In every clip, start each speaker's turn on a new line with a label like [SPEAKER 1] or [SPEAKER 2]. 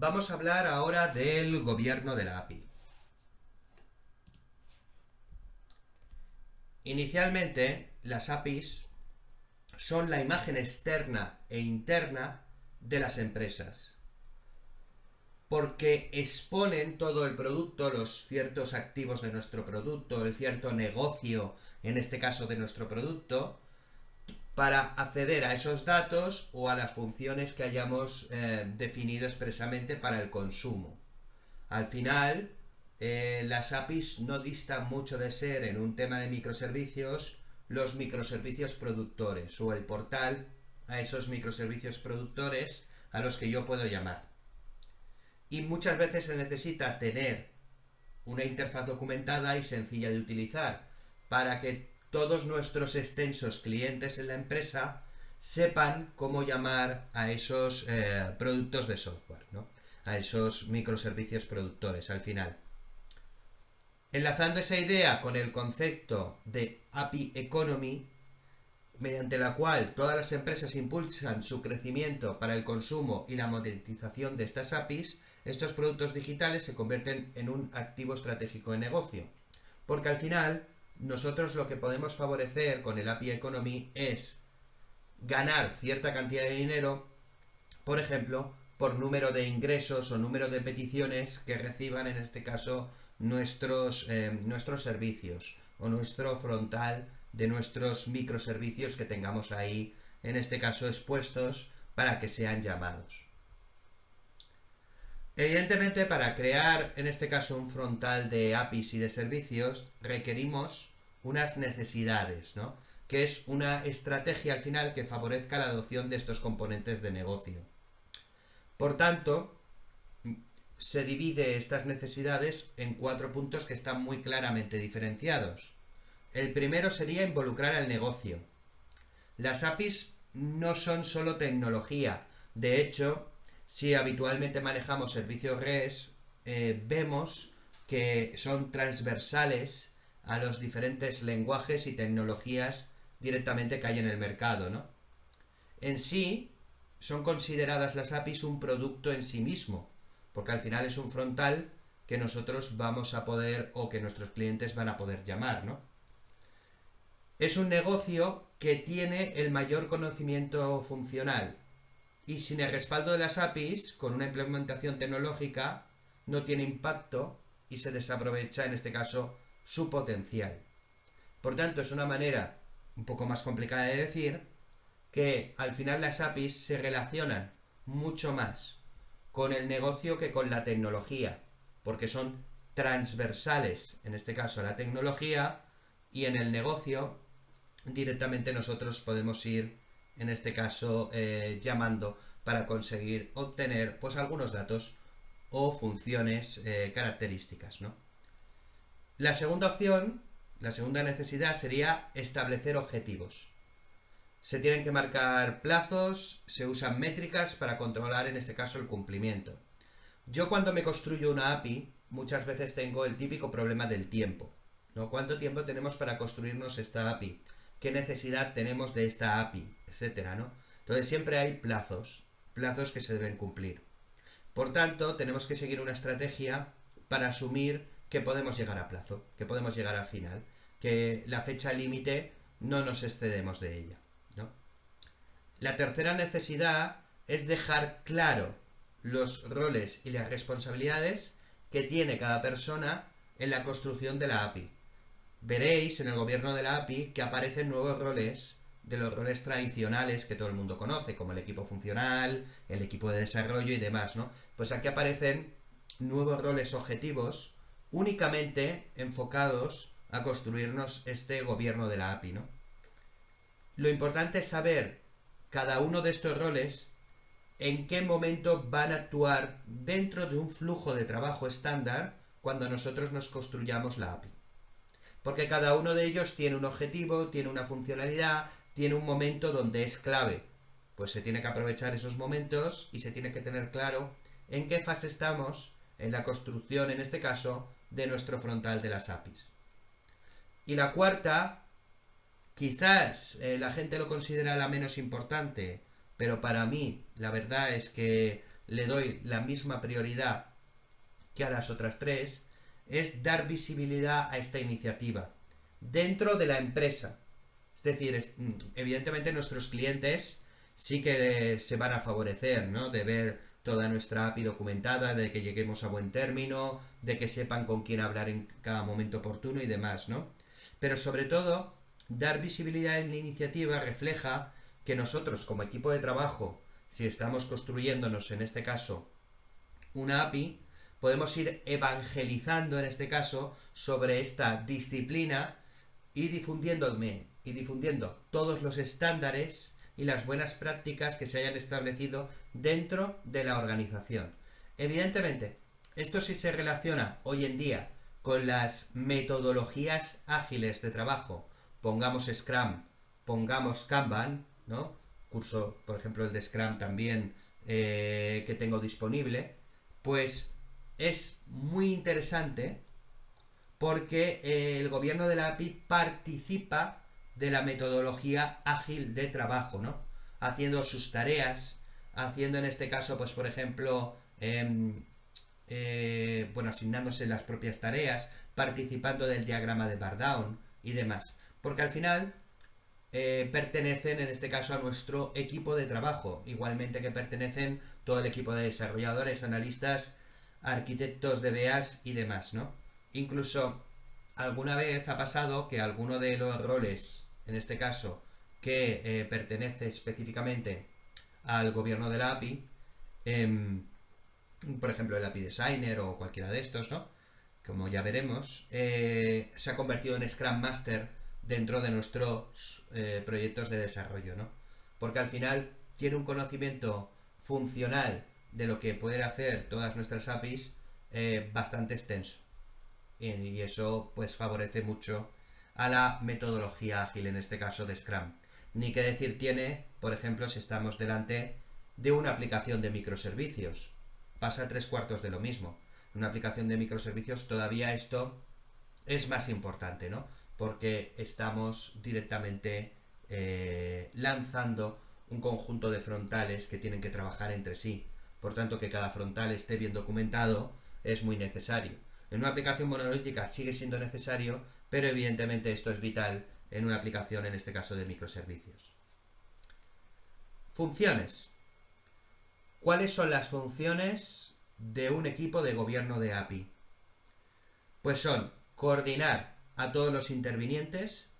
[SPEAKER 1] Vamos a hablar ahora del gobierno de la API. Inicialmente, las APIs son la imagen externa e interna de las empresas, porque exponen todo el producto, los ciertos activos de nuestro producto, el cierto negocio, en este caso de nuestro producto, para acceder a esos datos o a las funciones que hayamos definido expresamente para el consumo. Al final, las APIs no distan mucho de ser, en un tema de microservicios, los microservicios productores o el portal a esos microservicios productores a los que yo puedo llamar. Y muchas veces se necesita tener una interfaz documentada y sencilla de utilizar para que todos nuestros extensos clientes en la empresa sepan cómo llamar a esos productos de software, ¿no? A esos microservicios productores al final. Enlazando esa idea con el concepto de API Economy, mediante la cual todas las empresas impulsan su crecimiento para el consumo y la monetización de estas APIs, estos productos digitales se convierten en un activo estratégico de negocio. Porque al final, nosotros lo que podemos favorecer con el API Economy es ganar cierta cantidad de dinero, por ejemplo, por número de ingresos o número de peticiones que reciban, en este caso, nuestros servicios o nuestro frontal de nuestros microservicios que tengamos ahí, en este caso, expuestos para que sean llamados. Evidentemente, para crear, en este caso, un frontal de APIs y de servicios, requerimos unas necesidades, ¿no? Que es una estrategia al final que favorezca la adopción de estos componentes de negocio. Por tanto, se divide estas necesidades en 4 puntos que están muy claramente diferenciados. El primero sería involucrar al negocio. Las APIs no son solo tecnología. De hecho, si habitualmente manejamos servicios REST, vemos que son transversales a los diferentes lenguajes y tecnologías directamente que hay en el mercado, ¿no? En sí, son consideradas las APIs un producto en sí mismo, porque al final es un frontal que nosotros vamos a poder, o que nuestros clientes van a poder llamar, ¿no? Es un negocio que tiene el mayor conocimiento funcional y sin el respaldo de las APIs, con una implementación tecnológica, no tiene impacto y se desaprovecha, en este caso, su potencial. Por tanto, es una manera un poco más complicada de decir que al final las APIs se relacionan mucho más con el negocio que con la tecnología, porque son transversales, en este caso, a la tecnología, y en el negocio directamente nosotros podemos ir, en este caso, llamando para conseguir obtener pues algunos datos o funciones características, ¿no? La segunda opción, la segunda necesidad sería establecer objetivos. Se tienen que marcar plazos, se usan métricas para controlar, en este caso, el cumplimiento. Yo cuando me construyo una API, muchas veces tengo el típico problema del tiempo, ¿no? ¿Cuánto tiempo tenemos para construirnos esta API? ¿Qué necesidad tenemos de esta API? Etcétera, ¿no? Entonces siempre hay plazos que se deben cumplir. Por tanto, tenemos que seguir una estrategia para asumir que podemos llegar a plazo, que podemos llegar al final, que la fecha límite no nos excedemos de ella, ¿no? La tercera necesidad es dejar claro los roles y las responsabilidades que tiene cada persona en la construcción de la API. Veréis en el gobierno de la API que aparecen nuevos roles de los roles tradicionales que todo el mundo conoce, como el equipo funcional, el equipo de desarrollo y demás, ¿no? Pues aquí aparecen nuevos roles objetivos únicamente enfocados a construirnos este gobierno de la API, ¿no? Lo importante es saber cada uno de estos roles en qué momento van a actuar dentro de un flujo de trabajo estándar cuando nosotros nos construyamos la API. Porque cada uno de ellos tiene un objetivo, tiene una funcionalidad, tiene un momento donde es clave. Pues se tiene que aprovechar esos momentos y se tiene que tener claro en qué fase estamos en la construcción, en este caso, de nuestro frontal de las APIs. Y la cuarta, quizás la gente lo considera la menos importante, pero para mí la verdad es que le doy la misma prioridad que a las otras tres, es dar visibilidad a esta iniciativa dentro de la empresa. Es decir, evidentemente nuestros clientes sí que se van a favorecer, ¿no? De ver toda nuestra API documentada, de que lleguemos a buen término, de que sepan con quién hablar en cada momento oportuno y demás, ¿no? Pero sobre todo, dar visibilidad en la iniciativa refleja que nosotros, como equipo de trabajo, si estamos construyéndonos en este caso una API, podemos ir evangelizando en este caso sobre esta disciplina y difundiendo todos los estándares y las buenas prácticas que se hayan establecido dentro de la organización. Evidentemente, esto sí se relaciona hoy en día con las metodologías ágiles de trabajo. Pongamos Scrum, pongamos Kanban, ¿no? Curso, por ejemplo, el de Scrum también que tengo disponible. Pues es muy interesante porque el gobierno de la API participa de la metodología ágil de trabajo, ¿no? Haciendo sus tareas, haciendo en este caso, pues por ejemplo, asignándose las propias tareas, participando del diagrama de Bardown y demás. Porque al final pertenecen en este caso a nuestro equipo de trabajo, igualmente que pertenecen todo el equipo de desarrolladores, analistas, arquitectos, DBAs y demás, ¿no? Incluso alguna vez ha pasado que alguno de los roles, en este caso, que pertenece específicamente al gobierno de la API, por ejemplo el API Designer o cualquiera de estos, ¿no? Como ya veremos, se ha convertido en Scrum Master dentro de nuestros proyectos de desarrollo, ¿no? Porque al final tiene un conocimiento funcional de lo que pueden hacer todas nuestras APIs bastante extenso. Y eso pues favorece mucho a la metodología ágil, en este caso de Scrum. Ni qué decir tiene, por ejemplo, si estamos delante de una aplicación de microservicios. Pasa 3/4 de lo mismo. En una aplicación de microservicios todavía esto es más importante, ¿no? Porque estamos directamente lanzando un conjunto de frontales que tienen que trabajar entre sí. Por tanto, que cada frontal esté bien documentado es muy necesario. En una aplicación monolítica sigue siendo necesario, pero evidentemente esto es vital en una aplicación, en este caso de microservicios. Funciones. ¿Cuáles son las funciones de un equipo de gobierno de API? Pues son coordinar a todos los intervinientes,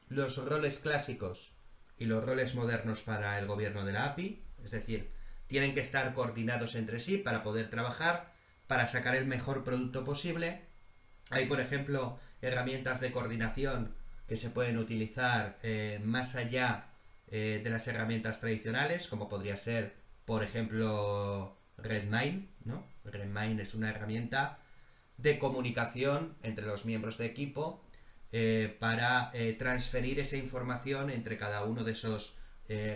[SPEAKER 1] los roles clásicos y los roles modernos para el gobierno de la API, es decir, tienen que estar coordinados entre sí para poder trabajar, para sacar el mejor producto posible. Hay, por ejemplo, herramientas de coordinación que se pueden utilizar más allá de las herramientas tradicionales, como podría ser, por ejemplo, Redmine, ¿no? Redmine es una herramienta de comunicación entre los miembros de equipo para transferir esa información entre cada uno de esos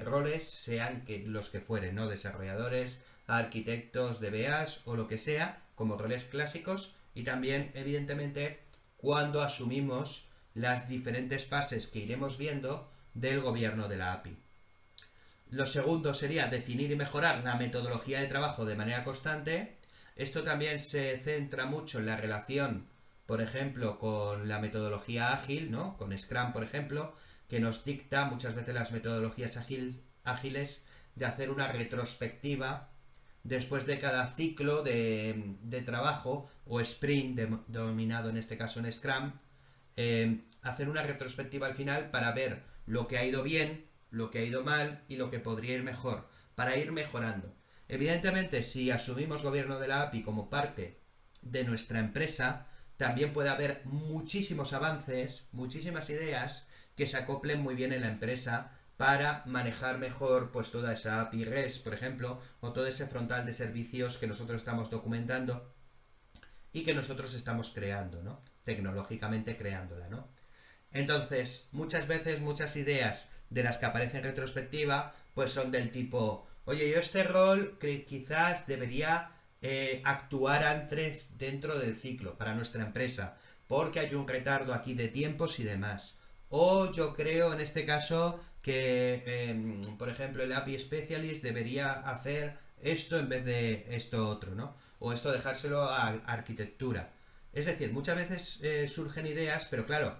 [SPEAKER 1] roles, sean los que fueren, ¿no? Desarrolladores, arquitectos, DBAs o lo que sea, como roles clásicos, y también, evidentemente, cuando asumimos las diferentes fases que iremos viendo del gobierno de la API. Lo segundo sería definir y mejorar la metodología de trabajo de manera constante. Esto también se centra mucho en la relación, por ejemplo, con la metodología ágil, ¿no? Con Scrum, por ejemplo, que nos dicta muchas veces las metodologías ágiles de hacer una retrospectiva después de cada ciclo de trabajo o sprint, denominado en este caso en Scrum, hacer una retrospectiva al final para ver lo que ha ido bien, lo que ha ido mal y lo que podría ir mejor, para ir mejorando. Evidentemente, si asumimos gobierno de la API como parte de nuestra empresa, también puede haber muchísimos avances, muchísimas ideas que se acoplen muy bien en la empresa para manejar mejor pues toda esa API REST, por ejemplo, o todo ese frontal de servicios que nosotros estamos documentando y que nosotros estamos creando, ¿no? Tecnológicamente creándola, ¿no? Entonces, muchas veces, muchas ideas de las que aparecen en retrospectiva, pues son del tipo, oye, yo este rol quizás debería actuar antes dentro del ciclo para nuestra empresa, porque hay un retardo aquí de tiempos y demás. O yo creo en este caso que, por ejemplo, el API Specialist debería hacer esto en vez de esto otro, ¿no? O esto dejárselo a arquitectura. Es decir, muchas veces surgen ideas, pero claro,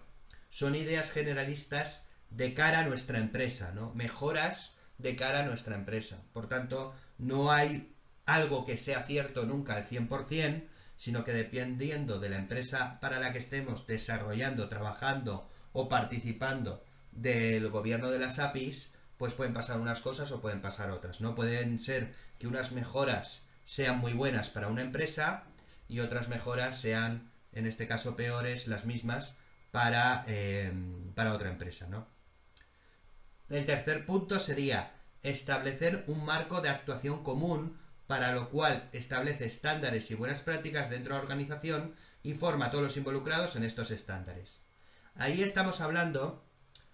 [SPEAKER 1] son ideas generalistas de cara a nuestra empresa, ¿no? Mejoras de cara a nuestra empresa. Por tanto, no hay algo que sea cierto nunca al 100%, sino que dependiendo de la empresa para la que estemos desarrollando, trabajando o participando del gobierno de las APIs, pues pueden pasar unas cosas o pueden pasar otras. No pueden ser que unas mejoras sean muy buenas para una empresa y otras mejoras sean, en este caso, peores, las mismas, para otra empresa, ¿no? El tercer punto sería establecer un marco de actuación común, para lo cual establece estándares y buenas prácticas dentro de la organización y forma a todos los involucrados en estos estándares. Ahí estamos hablando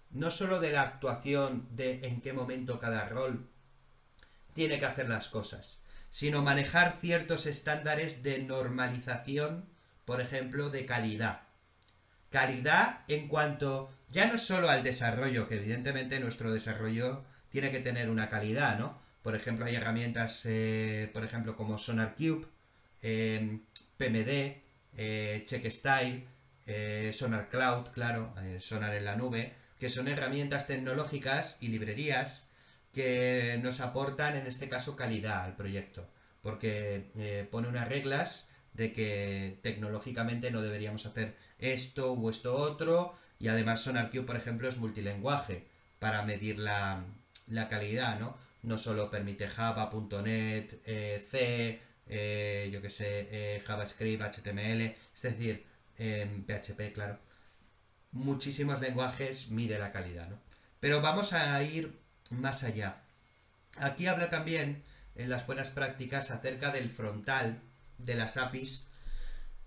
[SPEAKER 1] no solo de la actuación, de en qué momento cada rol tiene que hacer las cosas, sino manejar ciertos estándares de normalización, por ejemplo, de calidad. Calidad en cuanto ya no solo al desarrollo, que evidentemente nuestro desarrollo tiene que tener una calidad, ¿no? Por ejemplo, hay herramientas, por ejemplo, como SonarQube, PMD, CheckStyle, Sonar Cloud, claro, Sonar en la nube, que son herramientas tecnológicas y librerías que nos aportan, en este caso, calidad al proyecto, porque pone unas reglas de que tecnológicamente no deberíamos hacer esto o esto otro, y además SonarQube, por ejemplo, es multilenguaje para medir la calidad, ¿no? No solo permite Java, .NET, C, yo que sé, JavaScript, HTML, es decir, PHP, claro. Muchísimos lenguajes mide la calidad, ¿no? Pero vamos a ir más allá. Aquí habla también en las buenas prácticas acerca del frontal de las APIs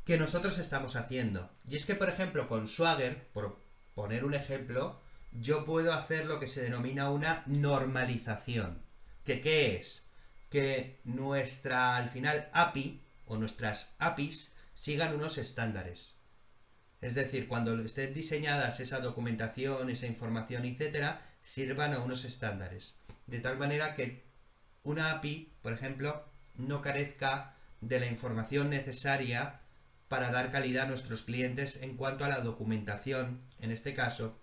[SPEAKER 1] que nosotros estamos haciendo. Y es que, por ejemplo, con Swagger, por poner un ejemplo, yo puedo hacer lo que se denomina una normalización. ¿Qué es? Que nuestra, al final, API o nuestras APIs sigan unos estándares. Es decir, cuando estén diseñadas esa documentación, esa información, etcétera, sirvan a unos estándares. De tal manera que una API, por ejemplo, no carezca de la información necesaria para dar calidad a nuestros clientes en cuanto a la documentación, en este caso,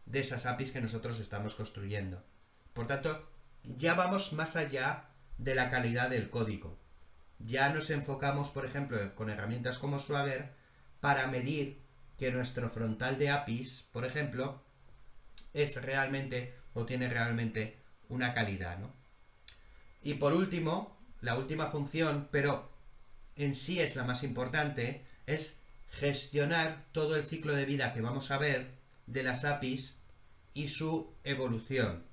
[SPEAKER 1] de esas APIs que nosotros estamos construyendo. Por tanto, ya vamos más allá de la calidad del código. Ya nos enfocamos, por ejemplo, con herramientas como Swagger para medir que nuestro frontal de APIs, por ejemplo, es realmente o tiene realmente una calidad, ¿no? Y por último, la última función, pero en sí es la más importante, es gestionar todo el ciclo de vida que vamos a ver de las APIs y su evolución.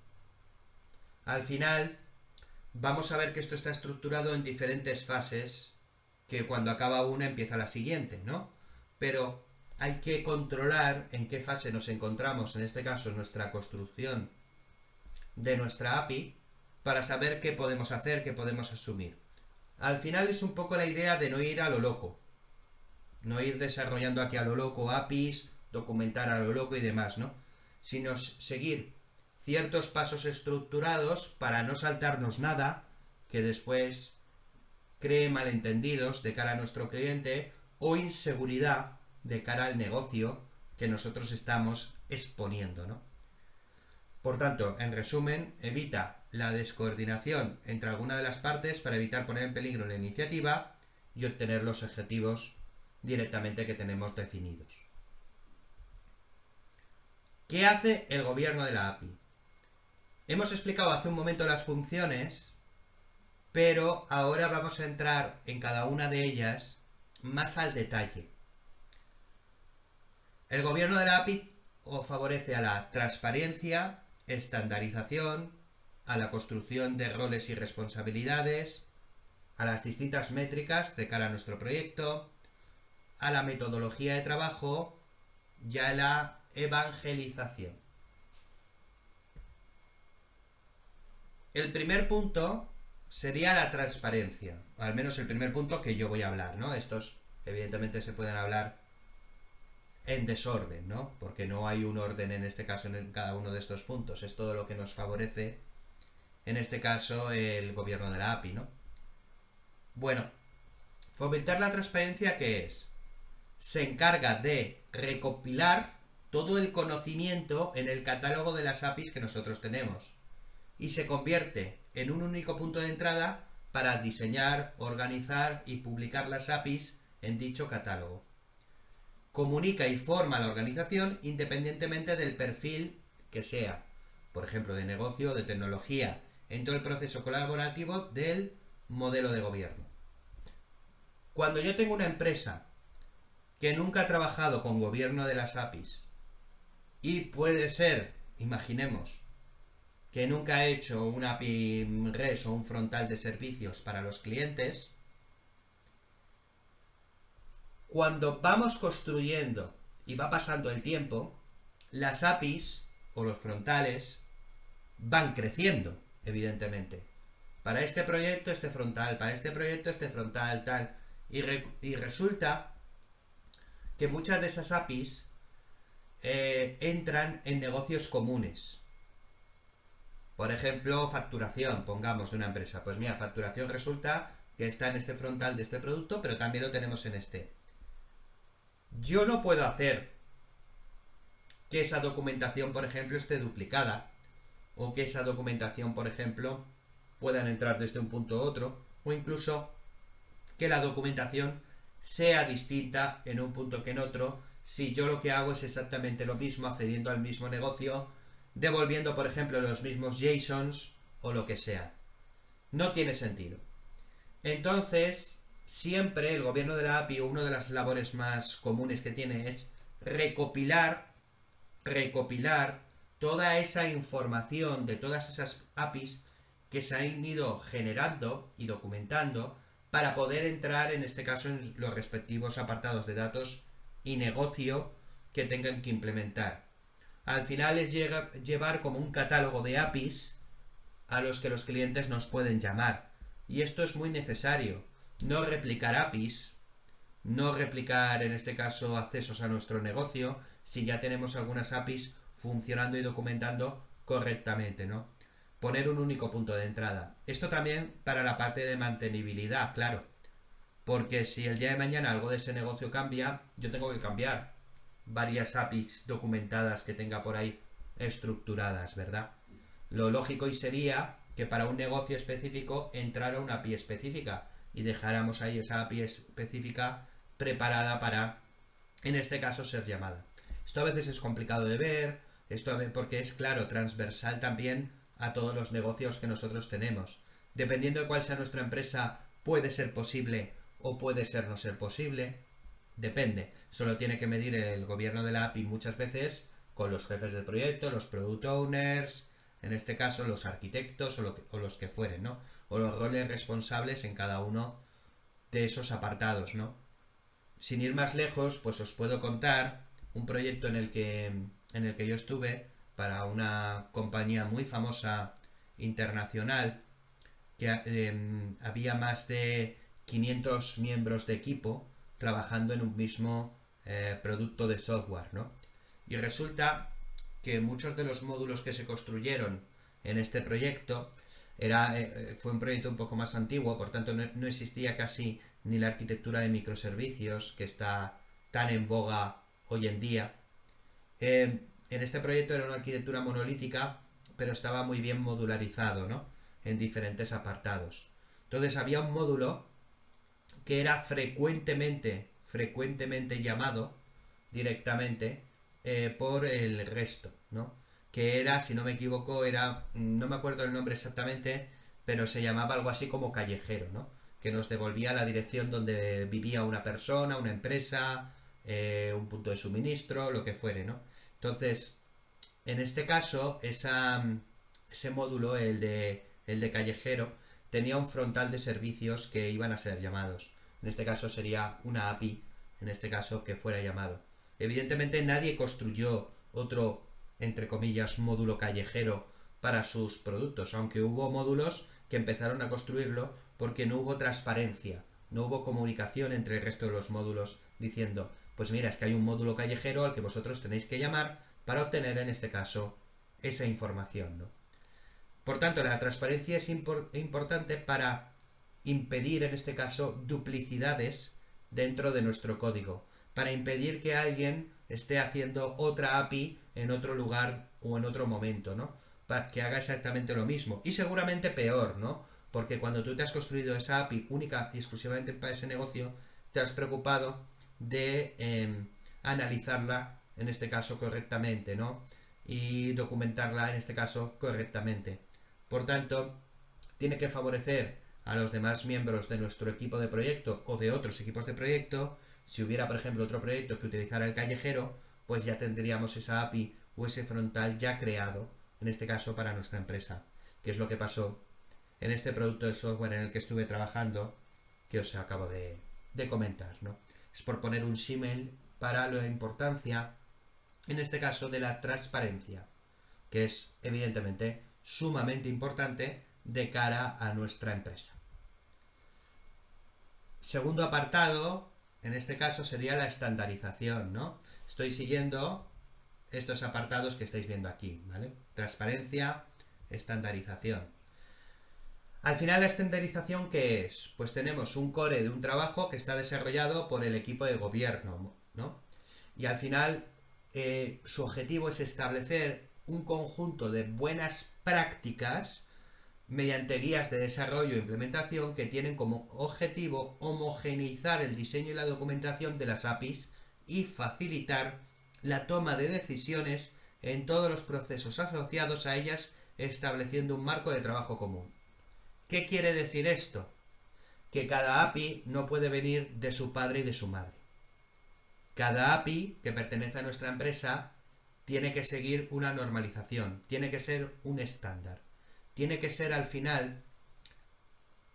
[SPEAKER 1] Al final, vamos a ver que esto está estructurado en diferentes fases, que cuando acaba una empieza la siguiente, ¿no? Pero hay que controlar en qué fase nos encontramos, en este caso en nuestra construcción de nuestra API, para saber qué podemos hacer, qué podemos asumir. Al final es un poco la idea de no ir a lo loco, no ir desarrollando aquí a lo loco APIs, documentar a lo loco y demás, ¿no? Sino seguir ciertos pasos estructurados para no saltarnos nada que después cree malentendidos de cara a nuestro cliente o inseguridad de cara al negocio que nosotros estamos exponiendo, ¿no? Por tanto, en resumen, evita la descoordinación entre alguna de las partes para evitar poner en peligro la iniciativa y obtener los objetivos directamente que tenemos definidos. ¿Qué hace el gobierno de la API? Hemos explicado hace un momento las funciones, pero ahora vamos a entrar en cada una de ellas más al detalle. El gobierno de la API favorece a la transparencia, estandarización, a la construcción de roles y responsabilidades, a las distintas métricas de cara a nuestro proyecto, a la metodología de trabajo y a la evangelización. El primer punto sería la transparencia, al menos el primer punto que yo voy a hablar, ¿no? Estos evidentemente se pueden hablar en desorden, ¿no? Porque no hay un orden en este caso en cada uno de estos puntos. Es todo lo que nos favorece, en este caso, el gobierno de la API, ¿no? Bueno, fomentar la transparencia, ¿qué es? Se encarga de recopilar todo el conocimiento en el catálogo de las APIs que nosotros tenemos y se convierte en un único punto de entrada para diseñar, organizar y publicar las APIs en dicho catálogo. Comunica y forma a la organización independientemente del perfil que sea, por ejemplo, de negocio, de tecnología, en todo el proceso colaborativo del modelo de gobierno. Cuando yo tengo una empresa que nunca ha trabajado con gobierno de las APIs y puede ser, imaginemos, que nunca ha hecho un API REST o un frontal de servicios para los clientes, cuando vamos construyendo y va pasando el tiempo, las APIs o los frontales van creciendo, evidentemente. Para este proyecto, este frontal, para este proyecto, este frontal, tal. Y resulta que muchas de esas APIs entran en negocios comunes. Por ejemplo, facturación, pongamos, de una empresa. Pues mira, facturación resulta que está en este frontal de este producto, pero también lo tenemos en este. Yo no puedo hacer que esa documentación, por ejemplo, esté duplicada, o que esa documentación, por ejemplo, puedan entrar desde un punto a otro, o incluso que la documentación sea distinta en un punto que en otro, si yo lo que hago es exactamente lo mismo, accediendo al mismo negocio, devolviendo, por ejemplo, los mismos JSONs o lo que sea. No tiene sentido. Entonces, siempre el gobierno de la API, una de las labores más comunes que tiene es recopilar toda esa información de todas esas APIs que se han ido generando y documentando para poder entrar, en este caso, en los respectivos apartados de datos y negocio que tengan que implementar. Al final es llevar como un catálogo de APIs a los que los clientes nos pueden llamar. Y esto es muy necesario. No replicar APIs, no replicar, en este caso, accesos a nuestro negocio, si ya tenemos algunas APIs funcionando y documentando correctamente, ¿no? Poner un único punto de entrada. Esto también para la parte de mantenibilidad, claro. Porque si el día de mañana algo de ese negocio cambia, yo tengo que cambiar varias APIs documentadas que tenga por ahí estructuradas, ¿verdad? Lo lógico y sería que para un negocio específico entrara una API específica y dejáramos ahí esa API específica preparada para, en este caso, ser llamada. Esto a veces es complicado de ver, porque es, claro, transversal también a todos los negocios que nosotros tenemos. Dependiendo de cuál sea nuestra empresa, puede ser posible o puede ser no ser posible. Depende. Solo tiene que medir el gobierno de la API muchas veces con los jefes de proyecto, los product owners, en este caso los arquitectos o los que fueren, ¿no? O los roles responsables en cada uno de esos apartados, ¿no? Sin ir más lejos, pues os puedo contar un proyecto en el que yo estuve para una compañía muy famosa internacional, que había más de 500 miembros de equipo trabajando en un mismo producto de software, ¿no? Y resulta que muchos de los módulos que se construyeron en este proyecto fue un proyecto un poco más antiguo, por tanto no existía casi ni la arquitectura de microservicios que está tan en boga hoy en día. En este proyecto era una arquitectura monolítica, pero estaba muy bien modularizado, ¿no? En diferentes apartados. Entonces había un módulo que era frecuentemente llamado directamente por el resto, ¿no? Que era, si no me equivoco, no me acuerdo el nombre exactamente, pero se llamaba algo así como callejero, ¿no? Que nos devolvía la dirección donde vivía una persona, una empresa, un punto de suministro, lo que fuere, ¿no? Entonces, en este caso, ese módulo, el de callejero, tenía un frontal de servicios que iban a ser llamados. En este caso sería una API, en este caso, que fuera llamado. Evidentemente nadie construyó otro, entre comillas, módulo callejero para sus productos, aunque hubo módulos que empezaron a construirlo porque no hubo transparencia, no hubo comunicación entre el resto de los módulos diciendo, pues mira, es que hay un módulo callejero al que vosotros tenéis que llamar para obtener, en este caso, esa información, ¿no? Por tanto, la transparencia es importante para impedir, en este caso, duplicidades dentro de nuestro código, para impedir que alguien esté haciendo otra API en otro lugar o en otro momento, ¿no? Para que haga exactamente lo mismo. Y seguramente peor, ¿no? Porque cuando tú te has construido esa API única y exclusivamente para ese negocio, te has preocupado de analizarla, en este caso, correctamente, ¿no? Y documentarla, en este caso, correctamente. Por tanto, tiene que favorecer a los demás miembros de nuestro equipo de proyecto o de otros equipos de proyecto. Si hubiera, por ejemplo, otro proyecto que utilizara el callejero, pues ya tendríamos esa API o ese frontal ya creado, en este caso para nuestra empresa, que es lo que pasó en este producto de software en el que estuve trabajando, que os acabo de comentar, ¿no? Es por poner un símil para la importancia, en este caso, de la transparencia, que es evidentemente sumamente importante de cara a nuestra empresa. Segundo apartado, en este caso, sería la estandarización, ¿no? Estoy siguiendo estos apartados que estáis viendo aquí, ¿vale? Transparencia, estandarización. Al final, ¿la estandarización qué es? Pues tenemos un core de un trabajo que está desarrollado por el equipo de gobierno, ¿no? Y al final, su objetivo es establecer un conjunto de buenas prácticas mediante guías de desarrollo e implementación que tienen como objetivo homogeneizar el diseño y la documentación de las APIs y facilitar la toma de decisiones en todos los procesos asociados a ellas, estableciendo un marco de trabajo común. ¿Qué quiere decir esto? Que cada API no puede venir de su padre y de su madre. Cada API que pertenece a nuestra empresa tiene que seguir una normalización, tiene que ser un estándar. Tiene que ser al final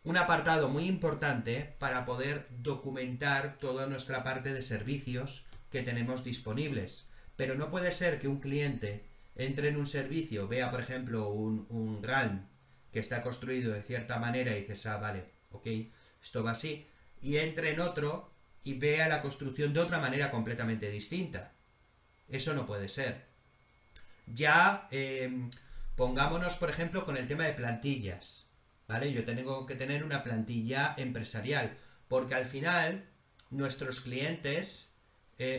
[SPEAKER 1] un apartado muy importante para poder documentar toda nuestra parte de servicios que tenemos disponibles. Pero no puede ser que un cliente entre en un servicio, vea por ejemplo un Realm que está construido de cierta manera y dices, ah, vale, ok, esto va así, y entre en otro y vea la construcción de otra manera completamente distinta. Eso no puede ser. Ya pongámonos, por ejemplo, con el tema de plantillas, ¿vale? Yo tengo que tener una plantilla empresarial, porque al final nuestros clientes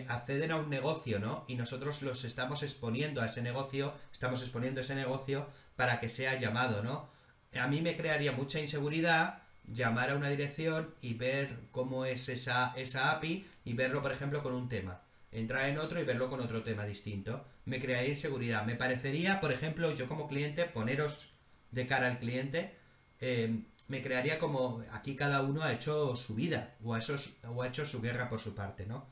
[SPEAKER 1] acceden a un negocio, ¿no? Y nosotros los estamos exponiendo a ese negocio, estamos exponiendo ese negocio para que sea llamado, ¿no? A mí me crearía mucha inseguridad llamar a una dirección y ver cómo es esa API y verlo, por ejemplo, con un tema. Entrar en otro y verlo con otro tema distinto. Me crearía inseguridad. Me parecería, por ejemplo, yo como cliente, poneros de cara al cliente, me crearía como aquí cada uno ha hecho su vida o ha hecho su guerra por su parte, ¿no?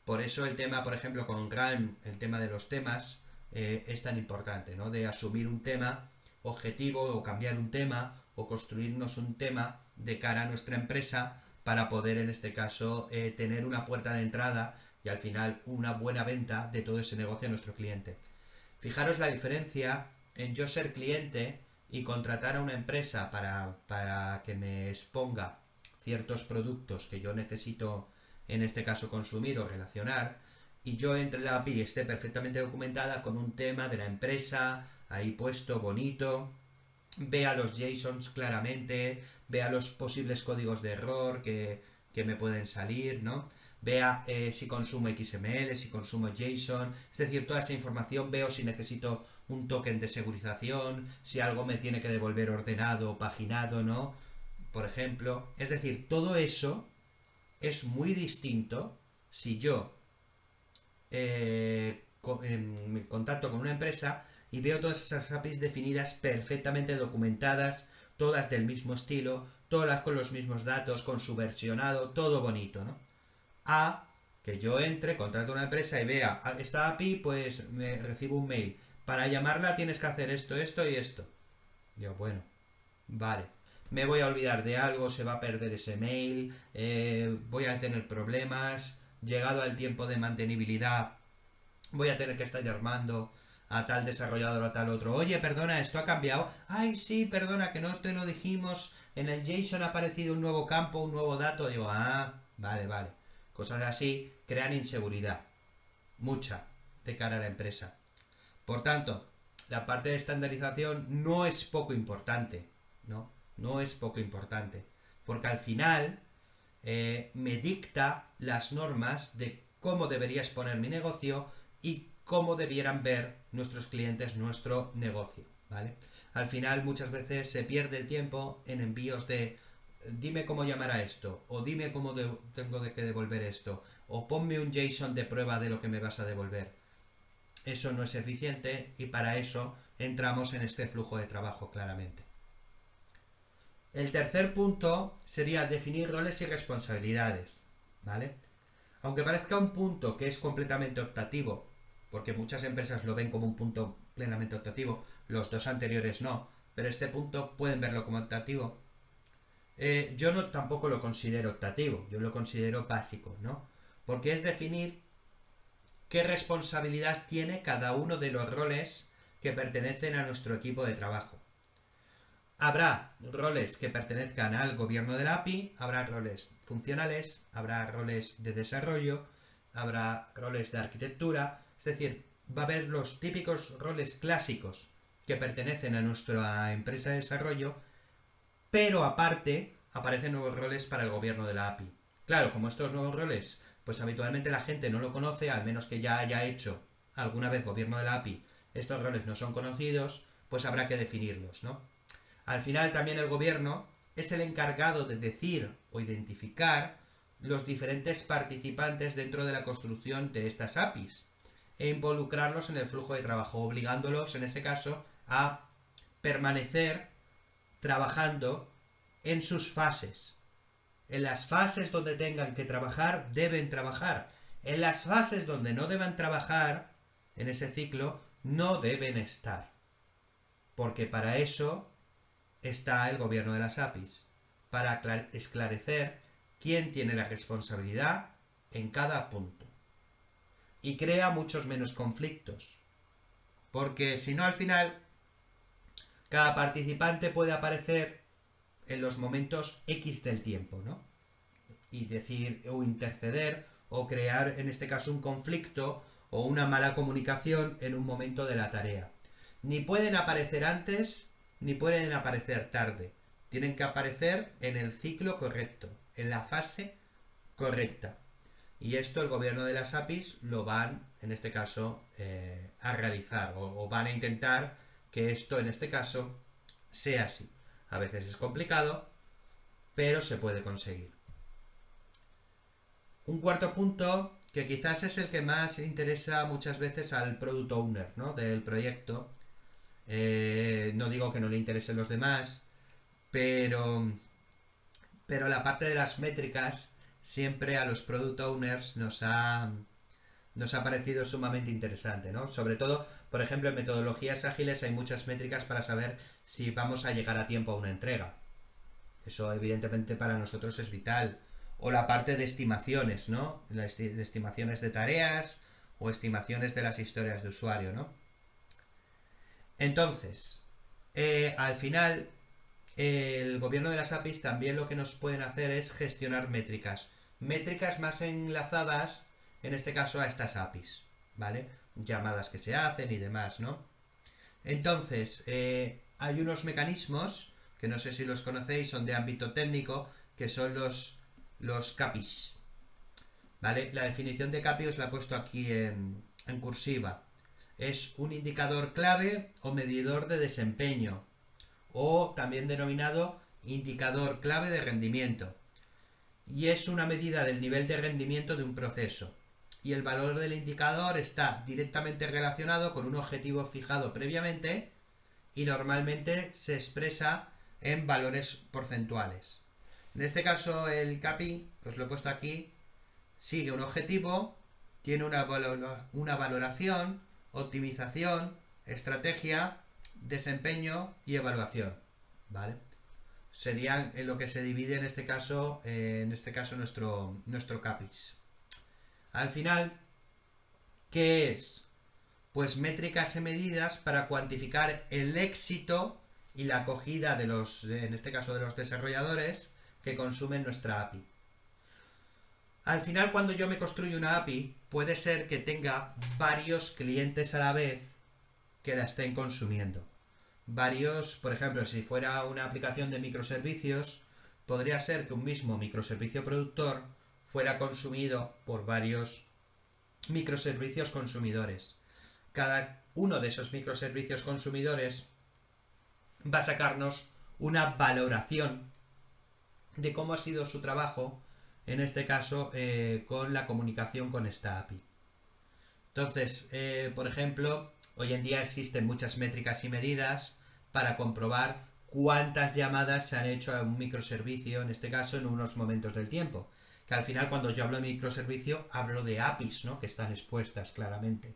[SPEAKER 1] Por eso el tema, por ejemplo, con Realm, el tema de los temas, es tan importante, ¿no? De asumir un tema objetivo o cambiar un tema o construirnos un tema de cara a nuestra empresa para poder, en este caso, tener una puerta de entrada y al final una buena venta de todo ese negocio a nuestro cliente. Fijaros la diferencia en yo ser cliente y contratar a una empresa para que me exponga ciertos productos que yo necesito, en este caso, consumir o relacionar, y yo entre la API esté perfectamente documentada con un tema de la empresa, ahí puesto, bonito, vea los JSONs claramente, vea los posibles códigos de error que me pueden salir, ¿no? Vea si consumo XML, si consumo JSON, es decir, toda esa información, veo si necesito un token de segurización, si algo me tiene que devolver ordenado o paginado, ¿no? Por ejemplo, es decir, todo eso es muy distinto si yo me contacto con una empresa y veo todas esas APIs definidas, perfectamente documentadas, todas del mismo estilo, todas con los mismos datos, con su versionado, todo bonito, ¿no? A que yo entre, contrato una empresa y vea esta API, pues me recibo un mail. Para llamarla tienes que hacer esto, esto y esto. Yo, bueno, vale. Me voy a olvidar de algo, se va a perder ese mail, voy a tener problemas, llegado al tiempo de mantenibilidad, voy a tener que estar llamando a tal desarrollador o a tal otro. Oye, perdona, esto ha cambiado. Ay, sí, perdona, que no te lo dijimos. En el JSON ha aparecido un nuevo campo, un nuevo dato. Digo, ah, vale, vale. Cosas así crean inseguridad. Mucha de cara a la empresa. Por tanto, la parte de estandarización no es poco importante, ¿no? No es poco importante. porque al final me dicta las normas de cómo debería exponer mi negocio y cómo debieran ver nuestros clientes nuestro negocio, ¿vale? Al final muchas veces se pierde el tiempo en envíos de dime cómo llamar a esto, o dime cómo tengo que devolver esto, o ponme un JSON de prueba de lo que me vas a devolver. Eso no es eficiente y para eso entramos en este flujo de trabajo claramente. El tercer punto sería definir roles y responsabilidades, ¿vale? Aunque parezca un punto que es completamente optativo, porque muchas empresas lo ven como un punto plenamente optativo, los dos anteriores no, pero este punto pueden verlo como optativo. Yo no tampoco lo considero optativo, yo lo considero básico, ¿no? Porque es definir qué responsabilidad tiene cada uno de los roles que pertenecen a nuestro equipo de trabajo. Habrá roles que pertenezcan al gobierno de la API, habrá roles funcionales, habrá roles de desarrollo, habrá roles de arquitectura, es decir, va a haber los típicos roles clásicos que pertenecen a nuestra empresa de desarrollo, pero aparte aparecen nuevos roles para el gobierno de la API. Claro, como estos nuevos roles, pues habitualmente la gente no lo conoce, al menos que ya haya hecho alguna vez gobierno de la API, estos roles no son conocidos, pues habrá que definirlos, ¿no? Al final también el gobierno es el encargado de decir o identificar los diferentes participantes dentro de la construcción de estas APIs e involucrarlos en el flujo de trabajo, obligándolos en ese caso a permanecer trabajando en sus fases. En las fases donde tengan que trabajar, deben trabajar. En las fases donde no deban trabajar, en ese ciclo, no deben estar. Porque para eso está el gobierno de las APIs, para esclarecer quién tiene la responsabilidad en cada punto. Y crea muchos menos conflictos. Porque si no, al final, cada participante puede aparecer en los momentos X del tiempo, ¿no? Y decir, o interceder, o crear, en este caso, un conflicto o una mala comunicación en un momento de la tarea. Ni pueden aparecer antes, ni pueden aparecer tarde. Tienen que aparecer en el ciclo correcto, en la fase correcta. Y esto el gobierno de las APIs lo van, en este caso, a realizar, o van a intentar que esto, en este caso, sea así. A veces es complicado, pero se puede conseguir. Un cuarto punto, que quizás es el que más interesa muchas veces al product owner, ¿no?, del proyecto. No digo que no le interesen los demás, pero la parte de las métricas siempre a los product owners nos ha parecido sumamente interesante, ¿no? Sobre todo, por ejemplo, en metodologías ágiles hay muchas métricas para saber si vamos a llegar a tiempo a una entrega. Eso evidentemente para nosotros es vital. O la parte de estimaciones, ¿no? De estimaciones de tareas o estimaciones de las historias de usuario, ¿no? Entonces, al final, el gobierno de las APIs también lo que nos pueden hacer es gestionar métricas. Métricas más enlazadas, en este caso, a estas APIs, ¿vale? Llamadas que se hacen y demás, ¿no? Entonces, hay unos mecanismos, que no sé si los conocéis, son de ámbito técnico, que son los CAPIs, ¿vale? La definición de CAPI os la he puesto aquí en cursiva. Es un indicador clave o medidor de desempeño, o también denominado indicador clave de rendimiento. Y es una medida del nivel de rendimiento de un proceso. Y el valor del indicador está directamente relacionado con un objetivo fijado previamente y normalmente se expresa en valores porcentuales. En este caso el CAPI, que os lo he puesto aquí, sigue un objetivo, tiene una valoración, optimización, estrategia, desempeño y evaluación, ¿vale? Serían en lo que se divide en este caso nuestro CAPIs. Al final, ¿qué es? Pues métricas y medidas para cuantificar el éxito y la acogida de en este caso de los desarrolladores que consumen nuestra API. Al final, cuando yo me construyo una API, puede ser que tenga varios clientes a la vez que la estén consumiendo. Varios, por ejemplo, si fuera una aplicación de microservicios, podría ser que un mismo microservicio productor fuera consumido por varios microservicios consumidores. Cada uno de esos microservicios consumidores va a sacarnos una valoración de cómo ha sido su trabajo, en este caso con la comunicación con esta API. Entonces, por ejemplo, hoy en día existen muchas métricas y medidas para comprobar cuántas llamadas se han hecho a un microservicio, en este caso en unos momentos del tiempo. Que al final, cuando yo hablo de microservicio, hablo de APIs, ¿no? Que están expuestas claramente.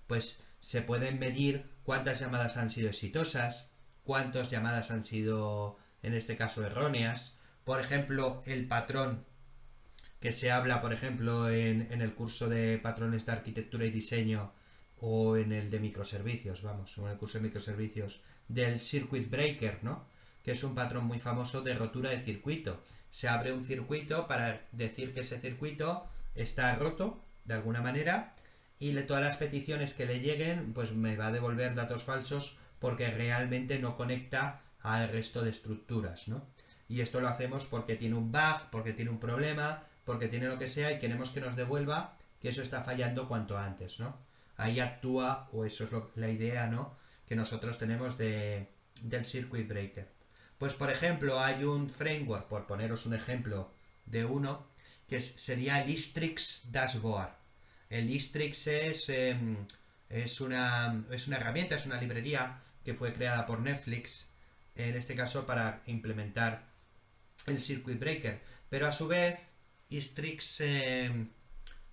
[SPEAKER 1] Pues se pueden medir cuántas llamadas han sido exitosas, cuántas llamadas han sido, en este caso, erróneas. Por ejemplo, el patrón que se habla, por ejemplo, en el curso de patrones de arquitectura y diseño o en el de microservicios, vamos, o en el curso de microservicios del circuit breaker, ¿no? Que es un patrón muy famoso de rotura de circuito. Se abre un circuito para decir que ese circuito está roto, de alguna manera, y todas las peticiones que le lleguen, pues me va a devolver datos falsos porque realmente no conecta al resto de estructuras, ¿no? Y esto lo hacemos porque tiene un bug, porque tiene un problema, porque tiene lo que sea y queremos que nos devuelva que eso está fallando cuanto antes, ¿no? Ahí actúa, o eso es la idea, ¿no? Que nosotros tenemos del circuit breaker. Pues por ejemplo, hay un framework, por poneros un ejemplo de uno, que sería el Istrix Dashboard. El Istrix es una herramienta, es una librería que fue creada por Netflix, en este caso para implementar el circuit breaker. Pero a su vez, Istrix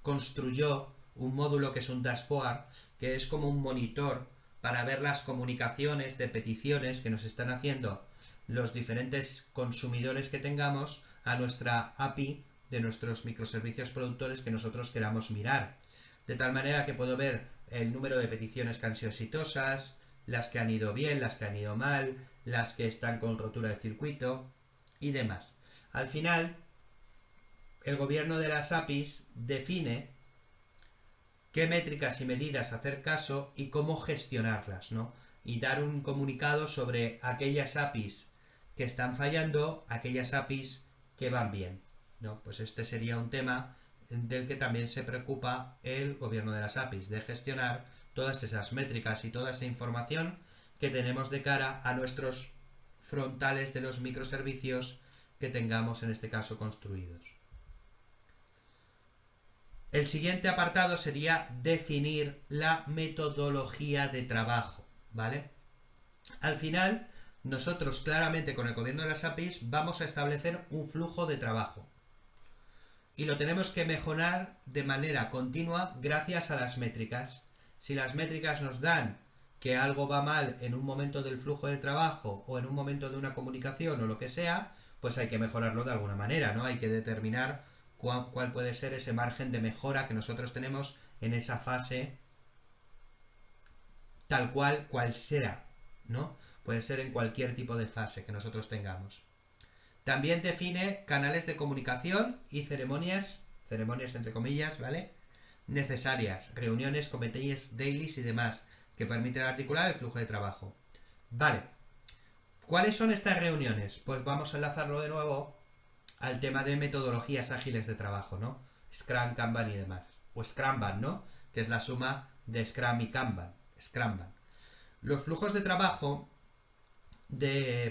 [SPEAKER 1] construyó un módulo que es un dashboard, que es como un monitor para ver las comunicaciones de peticiones que nos están haciendo los diferentes consumidores que tengamos a nuestra API de nuestros microservicios productores que nosotros queramos mirar. De tal manera que puedo ver el número de peticiones que han sido exitosas, las que han ido bien, las que han ido mal, las que están con rotura de circuito y demás. Al final, el gobierno de las APIs define qué métricas y medidas hacer caso y cómo gestionarlas, ¿no? Y dar un comunicado sobre aquellas APIs que están fallando, aquellas APIs que van bien, ¿no? Pues este sería un tema del que también se preocupa el gobierno de las APIs, de gestionar todas esas métricas y toda esa información que tenemos de cara a nuestros frontales de los microservicios que tengamos en este caso construidos. El siguiente apartado sería definir la metodología de trabajo, ¿vale? Al final, nosotros claramente con el gobierno de las APIs vamos a establecer un flujo de trabajo. Y lo tenemos que mejorar de manera continua gracias a las métricas. Si las métricas nos dan que algo va mal en un momento del flujo de trabajo o en un momento de una comunicación o lo que sea, pues hay que mejorarlo de alguna manera, ¿no? Hay que determinar cuál puede ser ese margen de mejora que nosotros tenemos en esa fase tal cual sea, ¿no? Puede ser en cualquier tipo de fase que nosotros tengamos. También define canales de comunicación y ceremonias entre comillas, ¿vale? Necesarias, reuniones, comités, dailies y demás, que permiten articular el flujo de trabajo. Vale. ¿Cuáles son estas reuniones? Pues vamos a enlazarlo de nuevo al tema de metodologías ágiles de trabajo, ¿no? Scrum, Kanban y demás. O Scrumban, ¿no? Que es la suma de Scrum y Kanban. Scrumban. Los flujos de trabajo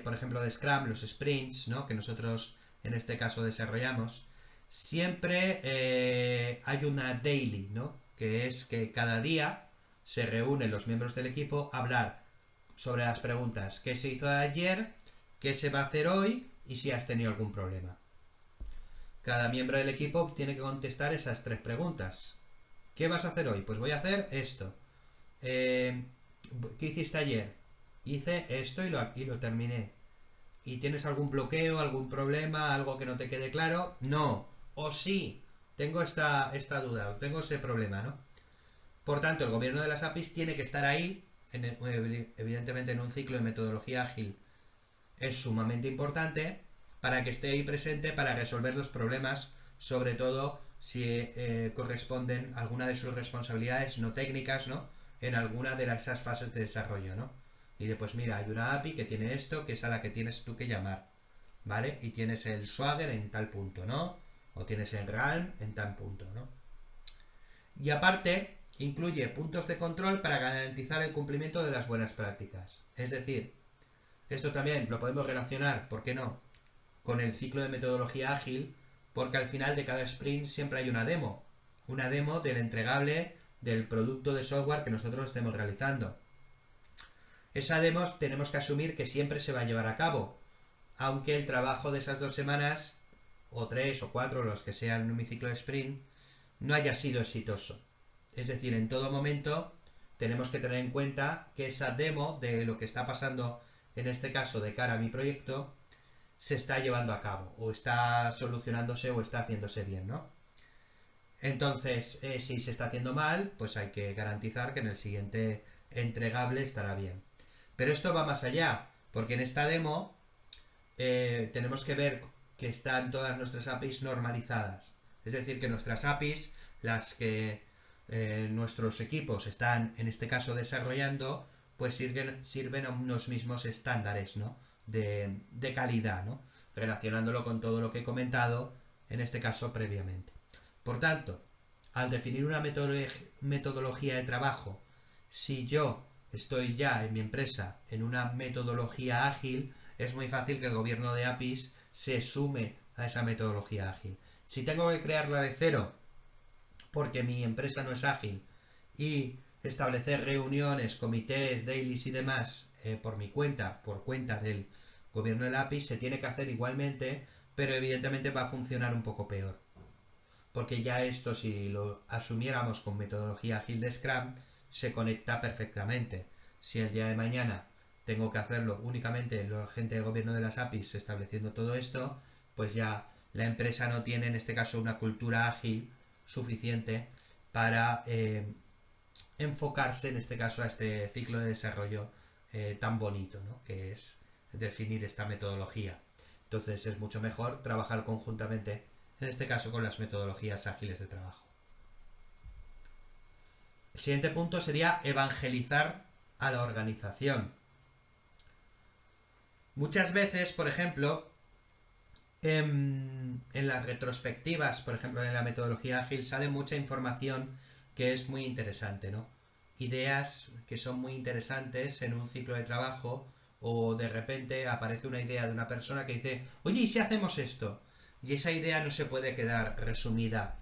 [SPEAKER 1] por ejemplo, de Scrum, los sprints, ¿no? Que nosotros en este caso desarrollamos, siempre hay una daily, ¿no? Que es que cada día se reúnen los miembros del equipo a hablar sobre las preguntas: ¿qué se hizo ayer? ¿Qué se va a hacer hoy? Y si has tenido algún problema. Cada miembro del equipo tiene que contestar esas 3 preguntas. ¿Qué vas a hacer hoy? Pues voy a hacer esto. ¿Qué hiciste ayer? Hice esto y lo terminé. ¿Y tienes algún bloqueo, algún problema, algo que no te quede claro? No. O sí, tengo esta duda, tengo ese problema, ¿no? Por tanto, el gobierno de las APIs tiene que estar ahí, evidentemente en un ciclo de metodología ágil es sumamente importante, para que esté ahí presente para resolver los problemas, sobre todo si corresponden a alguna de sus responsabilidades no técnicas, ¿no? En alguna de esas fases de desarrollo, ¿no? Y después, mira, hay una API que tiene esto, que es a la que tienes tú que llamar. ¿vale? Y tienes el Swagger en tal punto, ¿no? O tienes el Realm en tal punto, ¿no? Y aparte, incluye puntos de control para garantizar el cumplimiento de las buenas prácticas. Es decir, esto también lo podemos relacionar, ¿por qué no?, con el ciclo de metodología ágil, porque al final de cada sprint siempre hay una demo del entregable del producto de software que nosotros estemos realizando. Esa demo tenemos que asumir que siempre se va a llevar a cabo, aunque el trabajo de esas 2 semanas, o 3 o 4, los que sean en mi ciclo de sprint, no haya sido exitoso. Es decir, en todo momento tenemos que tener en cuenta que esa demo de lo que está pasando, en este caso de cara a mi proyecto, se está llevando a cabo, o está solucionándose o está haciéndose bien, ¿no? Entonces, si se está haciendo mal, pues hay que garantizar que en el siguiente entregable estará bien. Pero esto va más allá, porque en esta demo tenemos que ver que están todas nuestras APIs normalizadas. Es decir, que nuestras APIs, las que nuestros equipos están, en este caso, desarrollando, pues sirven a unos mismos estándares, ¿no?, de calidad, ¿no?, relacionándolo con todo lo que he comentado, en este caso, previamente. Por tanto, al definir una metodología de trabajo, si yo estoy ya en mi empresa en una metodología ágil, es muy fácil que el gobierno de APIs se sume a esa metodología ágil. Si tengo que crearla de cero porque mi empresa no es ágil y establecer reuniones, comités, dailies y demás por mi cuenta, por cuenta del gobierno del API, se tiene que hacer igualmente, pero evidentemente va a funcionar un poco peor. Porque ya esto, si lo asumiéramos con metodología ágil de Scrum, se conecta perfectamente. Si el día de mañana tengo que hacerlo únicamente la gente del gobierno de las APIs estableciendo todo esto, pues ya la empresa no tiene en este caso una cultura ágil suficiente para enfocarse en este caso a este ciclo de desarrollo tan bonito, ¿no?, que es definir esta metodología. Entonces es mucho mejor trabajar conjuntamente, en este caso con las metodologías ágiles de trabajo. El siguiente punto sería evangelizar a la organización. Muchas veces, por ejemplo, en las retrospectivas, por ejemplo, en la metodología ágil, sale mucha información que es muy interesante, ¿no? Ideas que son muy interesantes en un ciclo de trabajo, o de repente aparece una idea de una persona que dice, oye, ¿y si hacemos esto? Y esa idea no se puede quedar resumida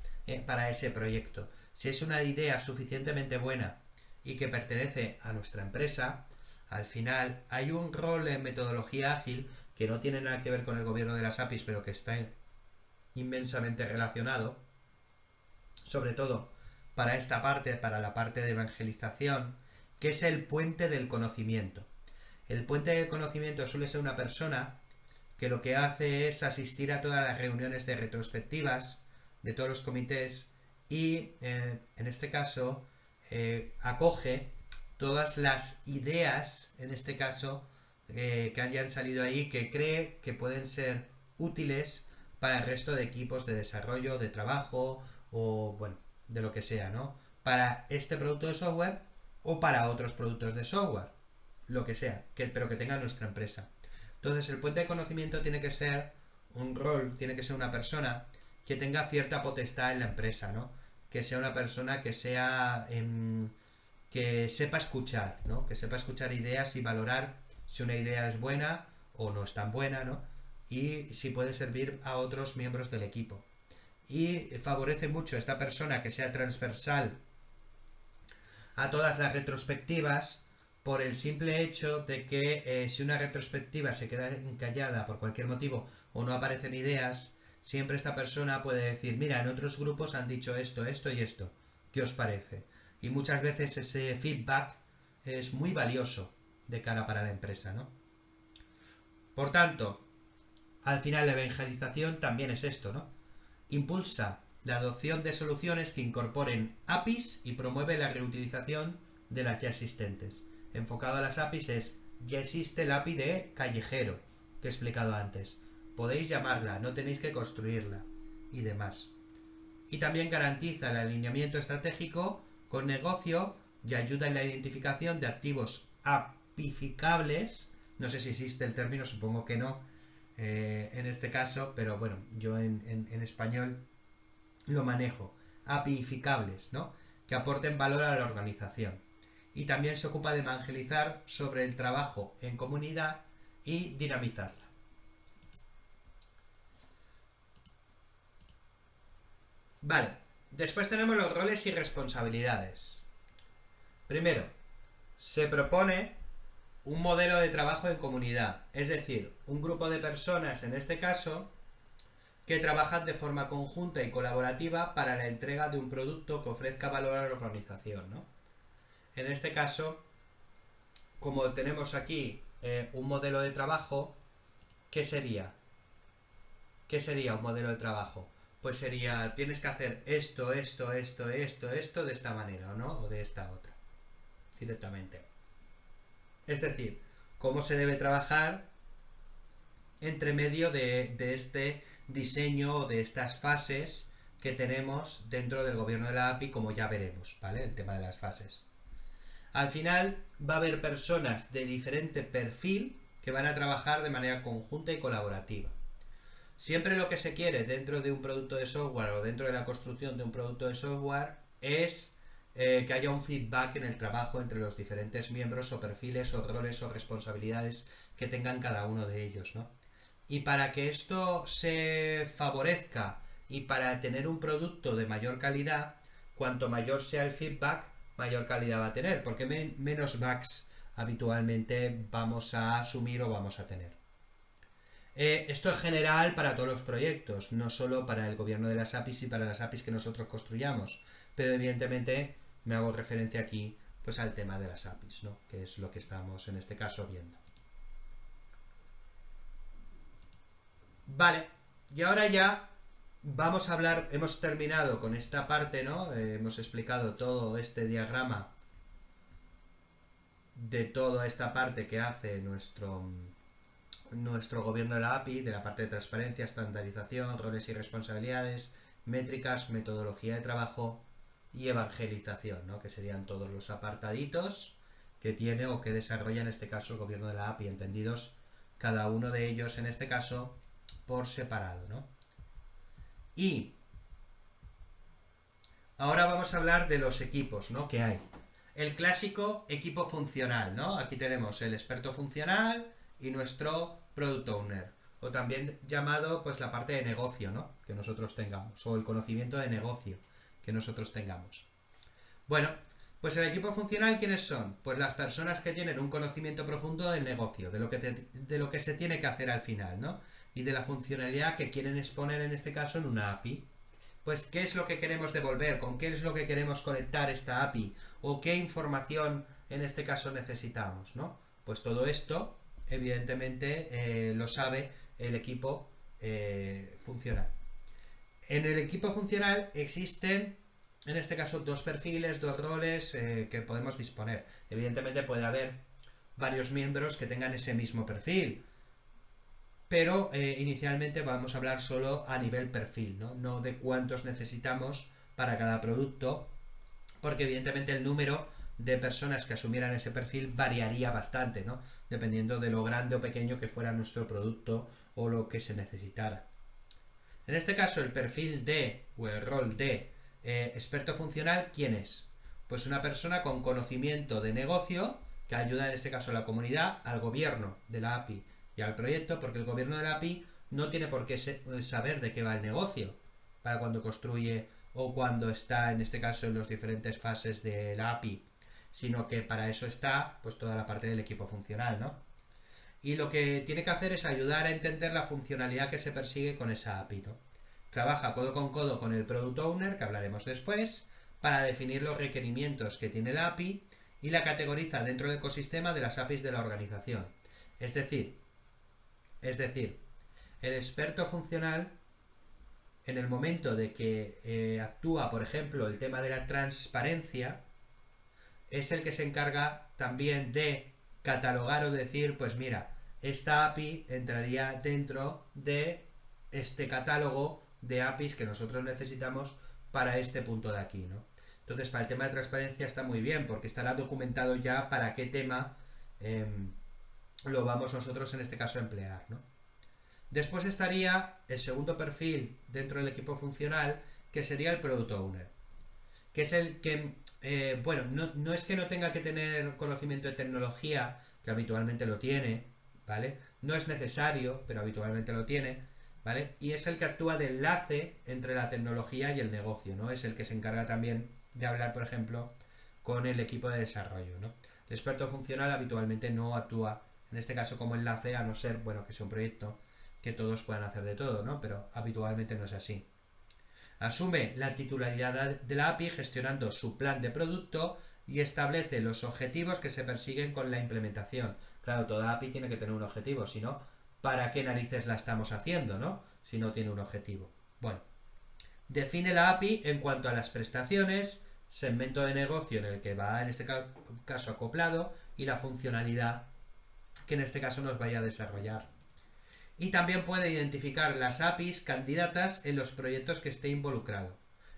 [SPEAKER 1] para ese proyecto. Si es una idea suficientemente buena y que pertenece a nuestra empresa, al final hay un rol en metodología ágil que no tiene nada que ver con el gobierno de las APIs, pero que está inmensamente relacionado, sobre todo para esta parte, para la parte de evangelización, que es el puente del conocimiento. El puente del conocimiento suele ser una persona que lo que hace es asistir a todas las reuniones de retrospectivas de todos los comités y, en este caso, acoge todas las ideas, en este caso, que hayan salido ahí, que cree que pueden ser útiles para el resto de equipos de desarrollo, de trabajo o, bueno, de lo que sea, ¿no? Para este producto de software o para otros productos de software, lo que sea, pero que tenga nuestra empresa. Entonces, el puente de conocimiento tiene que ser un rol, tiene que ser una persona que tenga cierta potestad en la empresa, ¿no? Que sea una persona que sea que sepa escuchar, ¿no? Que sepa escuchar ideas y valorar si una idea es buena o no es tan buena, ¿no? Y si puede servir a otros miembros del equipo. Y favorece mucho a esta persona que sea transversal a todas las retrospectivas, por el simple hecho de que si una retrospectiva se queda encallada por cualquier motivo o no aparecen ideas, siempre esta persona puede decir, mira, en otros grupos han dicho esto, esto y esto, ¿qué os parece? Y muchas veces ese feedback es muy valioso de cara para la empresa, ¿no? Por tanto, al final la evangelización también es esto, ¿no? Impulsa la adopción de soluciones que incorporen APIs y promueve la reutilización de las ya existentes. Enfocado a las APIs es, ya existe el API de callejero, que he explicado antes. Podéis llamarla, no tenéis que construirla, y demás. Y también garantiza el alineamiento estratégico con negocio y ayuda en la identificación de activos apificables, no sé si existe el término, supongo que no, en este caso, pero bueno, yo en español lo manejo. APIificables, ¿no? Que aporten valor a la organización. Y también se ocupa de evangelizar sobre el trabajo en comunidad y dinamizarla. Vale, después tenemos los roles y responsabilidades. Primero, se propone un modelo de trabajo en comunidad, es decir, un grupo de personas, en este caso, que trabajan de forma conjunta y colaborativa para la entrega de un producto que ofrezca valor a la organización, ¿no? En este caso, como tenemos aquí un modelo de trabajo, ¿qué sería? ¿Qué sería un modelo de trabajo? Pues sería, tienes que hacer esto, esto, esto, esto, esto de esta manera, ¿no? O de esta otra, directamente. Es decir, cómo se debe trabajar entre medio de este diseño o de estas fases que tenemos dentro del gobierno de la API, como ya veremos, ¿vale? El tema de las fases. Al final va a haber personas de diferente perfil que van a trabajar de manera conjunta y colaborativa. Siempre lo que se quiere dentro de un producto de software o dentro de la construcción de un producto de software es que haya un feedback en el trabajo entre los diferentes miembros o perfiles o roles o responsabilidades que tengan cada uno de ellos, ¿no? Y para que esto se favorezca y para tener un producto de mayor calidad, cuanto mayor sea el feedback, mayor calidad va a tener, porque menos bugs habitualmente vamos a asumir o vamos a tener. Esto es general para todos los proyectos, no solo para el gobierno de las APIs y para las APIs que nosotros construyamos, pero evidentemente me hago referencia aquí pues al tema de las APIs, ¿no? Que es lo que estamos en este caso viendo. Vale, y ahora ya vamos a hablar, hemos terminado con esta parte, ¿no? Hemos explicado todo este diagrama de toda esta parte que hace nuestro gobierno de la API, de la parte de transparencia, estandarización, roles y responsabilidades, métricas, metodología de trabajo y evangelización, ¿no? Que serían todos los apartaditos que tiene o que desarrolla en este caso el gobierno de la API, entendidos cada uno de ellos en este caso por separado, ¿no? Y ahora vamos a hablar de los equipos, ¿no? Que hay. El clásico equipo funcional, ¿no? Aquí tenemos el experto funcional y nuestro product owner, o también llamado pues la parte de negocio, ¿no? Que nosotros tengamos, o el conocimiento de negocio que nosotros tengamos. Bueno, pues el equipo funcional, ¿quiénes son? Pues las personas que tienen un conocimiento profundo del negocio, de lo que se tiene que hacer al final, ¿no? Y de la funcionalidad que quieren exponer en este caso en una API. Pues qué es lo que queremos devolver, con qué es lo que queremos conectar esta API, o qué información en este caso necesitamos, ¿no? Pues todo esto, evidentemente, lo sabe el equipo funcional. En el equipo funcional existen, en este caso, dos perfiles, dos roles que podemos disponer. Evidentemente puede haber varios miembros que tengan ese mismo perfil, pero inicialmente vamos a hablar solo a nivel perfil, ¿no? No de cuántos necesitamos para cada producto, porque evidentemente el número de personas que asumieran ese perfil variaría bastante, ¿no? Dependiendo de lo grande o pequeño que fuera nuestro producto o lo que se necesitara. En este caso, el perfil de, o el rol de experto funcional, ¿quién es? Pues una persona con conocimiento de negocio que ayuda en este caso a la comunidad, al gobierno de la API y al proyecto, porque el gobierno de la API no tiene por qué saber de qué va el negocio para cuando construye o cuando está en este caso en las diferentes fases de la API, sino que para eso está pues toda la parte del equipo funcional, ¿no? Y lo que tiene que hacer es ayudar a entender la funcionalidad que se persigue con esa API, ¿no? Trabaja codo con el Product Owner, que hablaremos después, para definir los requerimientos que tiene la API y la categoriza dentro del ecosistema de las APIs de la organización. Es decir, el experto funcional, en el momento de que actúa, por ejemplo, el tema de la transparencia, es el que se encarga también de catalogar o decir, pues mira, esta API entraría dentro de este catálogo de APIs que nosotros necesitamos para este punto de aquí, ¿no? Entonces, para el tema de transparencia está muy bien, porque estará documentado ya para qué tema lo vamos nosotros en este caso a emplear, ¿no? Después estaría el segundo perfil dentro del equipo funcional, que sería el Product Owner, que es el que, bueno, no es que no tenga que tener conocimiento de tecnología, que habitualmente lo tiene, ¿vale? No es necesario, pero habitualmente lo tiene, ¿vale? Y es el que actúa de enlace entre la tecnología y el negocio, ¿no? Es el que se encarga también de hablar, por ejemplo, con el equipo de desarrollo, ¿no? El experto funcional habitualmente no actúa, en este caso, como enlace, a no ser, bueno, que sea un proyecto que todos puedan hacer de todo, ¿no? Pero habitualmente no es así. Asume la titularidad de la API gestionando su plan de producto y establece los objetivos que se persiguen con la implementación. Claro, toda API tiene que tener un objetivo, si no, ¿para qué narices la estamos haciendo, no? Si no tiene un objetivo. Bueno, define la API en cuanto a las prestaciones, segmento de negocio en el que va en este caso acoplado y la funcionalidad que en este caso nos vaya a desarrollar. Y también puede identificar las APIs candidatas en los proyectos que esté involucrado.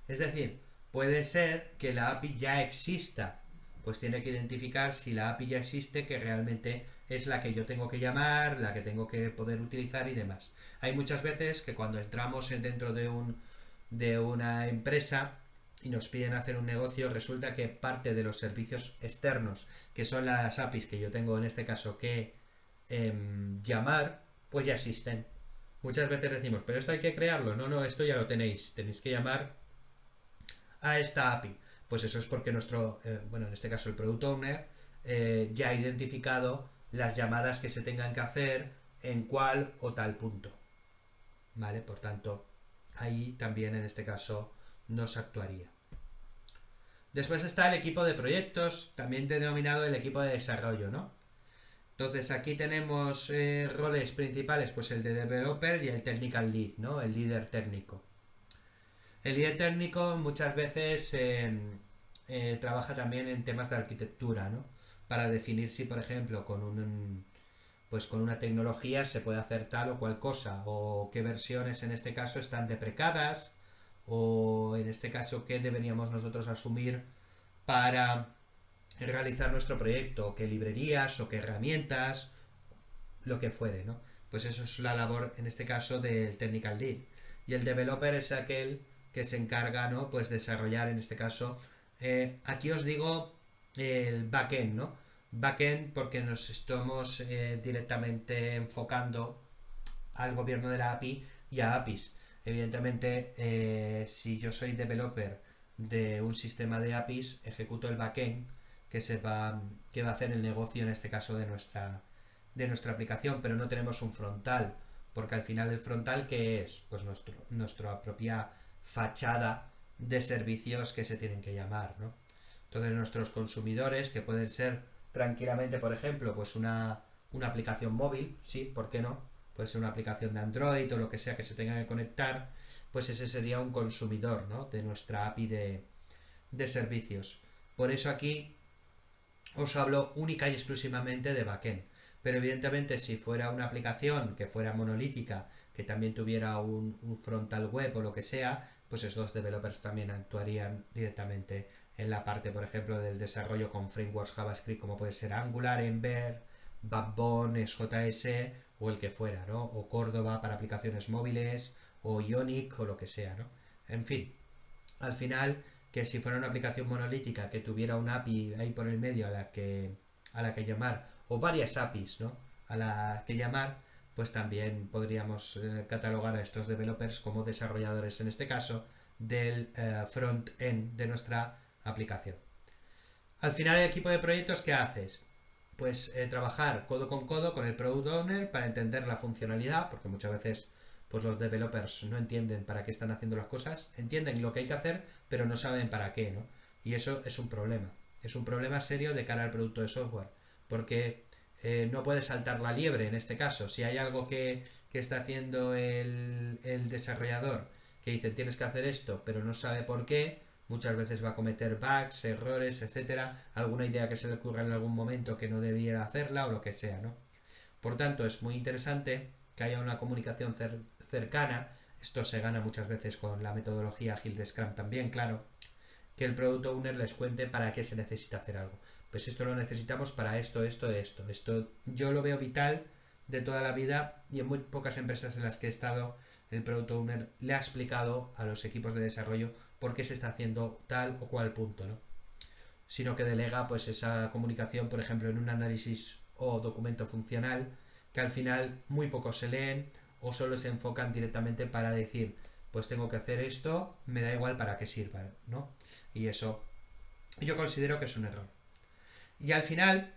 [SPEAKER 1] Es decir, puede ser que la API ya exista, pues tiene que identificar si la API ya existe, que realmente es la que yo tengo que llamar, la que tengo que poder utilizar y demás. Hay muchas veces que cuando entramos dentro de una empresa y nos piden hacer un negocio, resulta que parte de los servicios externos, que son las APIs que yo tengo en este caso que llamar, pues ya existen. Muchas veces decimos, pero esto hay que crearlo. No, no, esto ya lo tenéis. Tenéis que llamar a esta API. Pues eso es porque nuestro, bueno, en este caso el Product Owner, ya ha identificado las llamadas que se tengan que hacer en cual o tal punto. ¿Vale? Por tanto, ahí también en este caso nos actuaría. Después está el equipo de proyectos, también denominado el equipo de desarrollo, ¿no? Entonces aquí tenemos roles principales, pues el de developer y el technical lead, ¿no? El líder técnico. El líder técnico muchas veces trabaja también en temas de arquitectura, ¿no? Para definir si, por ejemplo, pues con una tecnología se puede hacer tal o cual cosa, o qué versiones en este caso están deprecadas, o en este caso qué deberíamos nosotros asumir para realizar nuestro proyecto, o qué librerías, o qué herramientas, lo que fuere, ¿no? Pues eso es la labor, en este caso, del technical lead. Y el developer es aquel que se encarga, ¿no? Pues desarrollar, en este caso, aquí os digo el backend, ¿no? Backend porque nos estamos directamente enfocando al gobierno de la API y a APIs. Evidentemente, si yo soy developer de un sistema de APIs, ejecuto el backend que va a hacer el negocio en este caso de nuestra aplicación, pero no tenemos un frontal, porque al final el frontal, ¿qué es? Pues nuestra propia fachada de servicios que se tienen que llamar, ¿no? Entonces nuestros consumidores, que pueden ser tranquilamente, por ejemplo, pues una aplicación móvil, sí, ¿por qué no? Puede ser una aplicación de Android o lo que sea que se tenga que conectar, pues ese sería un consumidor, ¿no? De nuestra API de servicios. Por eso aquí os hablo única y exclusivamente de backend. Pero evidentemente si fuera una aplicación que fuera monolítica, que también tuviera un frontal web o lo que sea, pues esos developers también actuarían directamente en la parte, por ejemplo, del desarrollo con frameworks JavaScript como puede ser Angular, Ember, Backbone, JS o el que fuera, ¿no? O Córdoba para aplicaciones móviles, o Ionic o lo que sea, ¿no? En fin, al final, que si fuera una aplicación monolítica que tuviera una API ahí por el medio a la que llamar, o varias APIs, ¿no? A la que llamar, pues también podríamos catalogar a estos developers como desarrolladores, en este caso, del front-end de nuestra aplicación. Al final, el equipo de proyectos, ¿qué haces? Pues trabajar codo con el product owner para entender la funcionalidad, porque muchas veces pues los developers no entienden para qué están haciendo las cosas, entienden lo que hay que hacer, pero no saben para qué, ¿no? Y eso es un problema. Es un problema serio de cara al producto de software, porque no puedes saltar la liebre en este caso. Si hay algo que está haciendo el desarrollador que dice tienes que hacer esto, pero no sabe por qué, muchas veces va a cometer bugs, errores, etcétera, alguna idea que se le ocurra en algún momento que no debiera hacerla o lo que sea, ¿no? Por tanto, es muy interesante que haya una comunicación cercana. Esto se gana muchas veces con la metodología ágil de Scrum también, claro, que el Product Owner les cuente para qué se necesita hacer algo. Pues esto lo necesitamos para esto. Esto yo lo veo vital de toda la vida, y en muy pocas empresas en las que he estado el Product Owner le ha explicado a los equipos de desarrollo por qué se está haciendo tal o cual punto, ¿no? Sino que delega pues esa comunicación, por ejemplo, en un análisis o documento funcional que al final muy pocos se leen o solo se enfocan directamente para decir pues tengo que hacer esto, me da igual para qué sirva, ¿no? Y eso yo considero que es un error. Y al final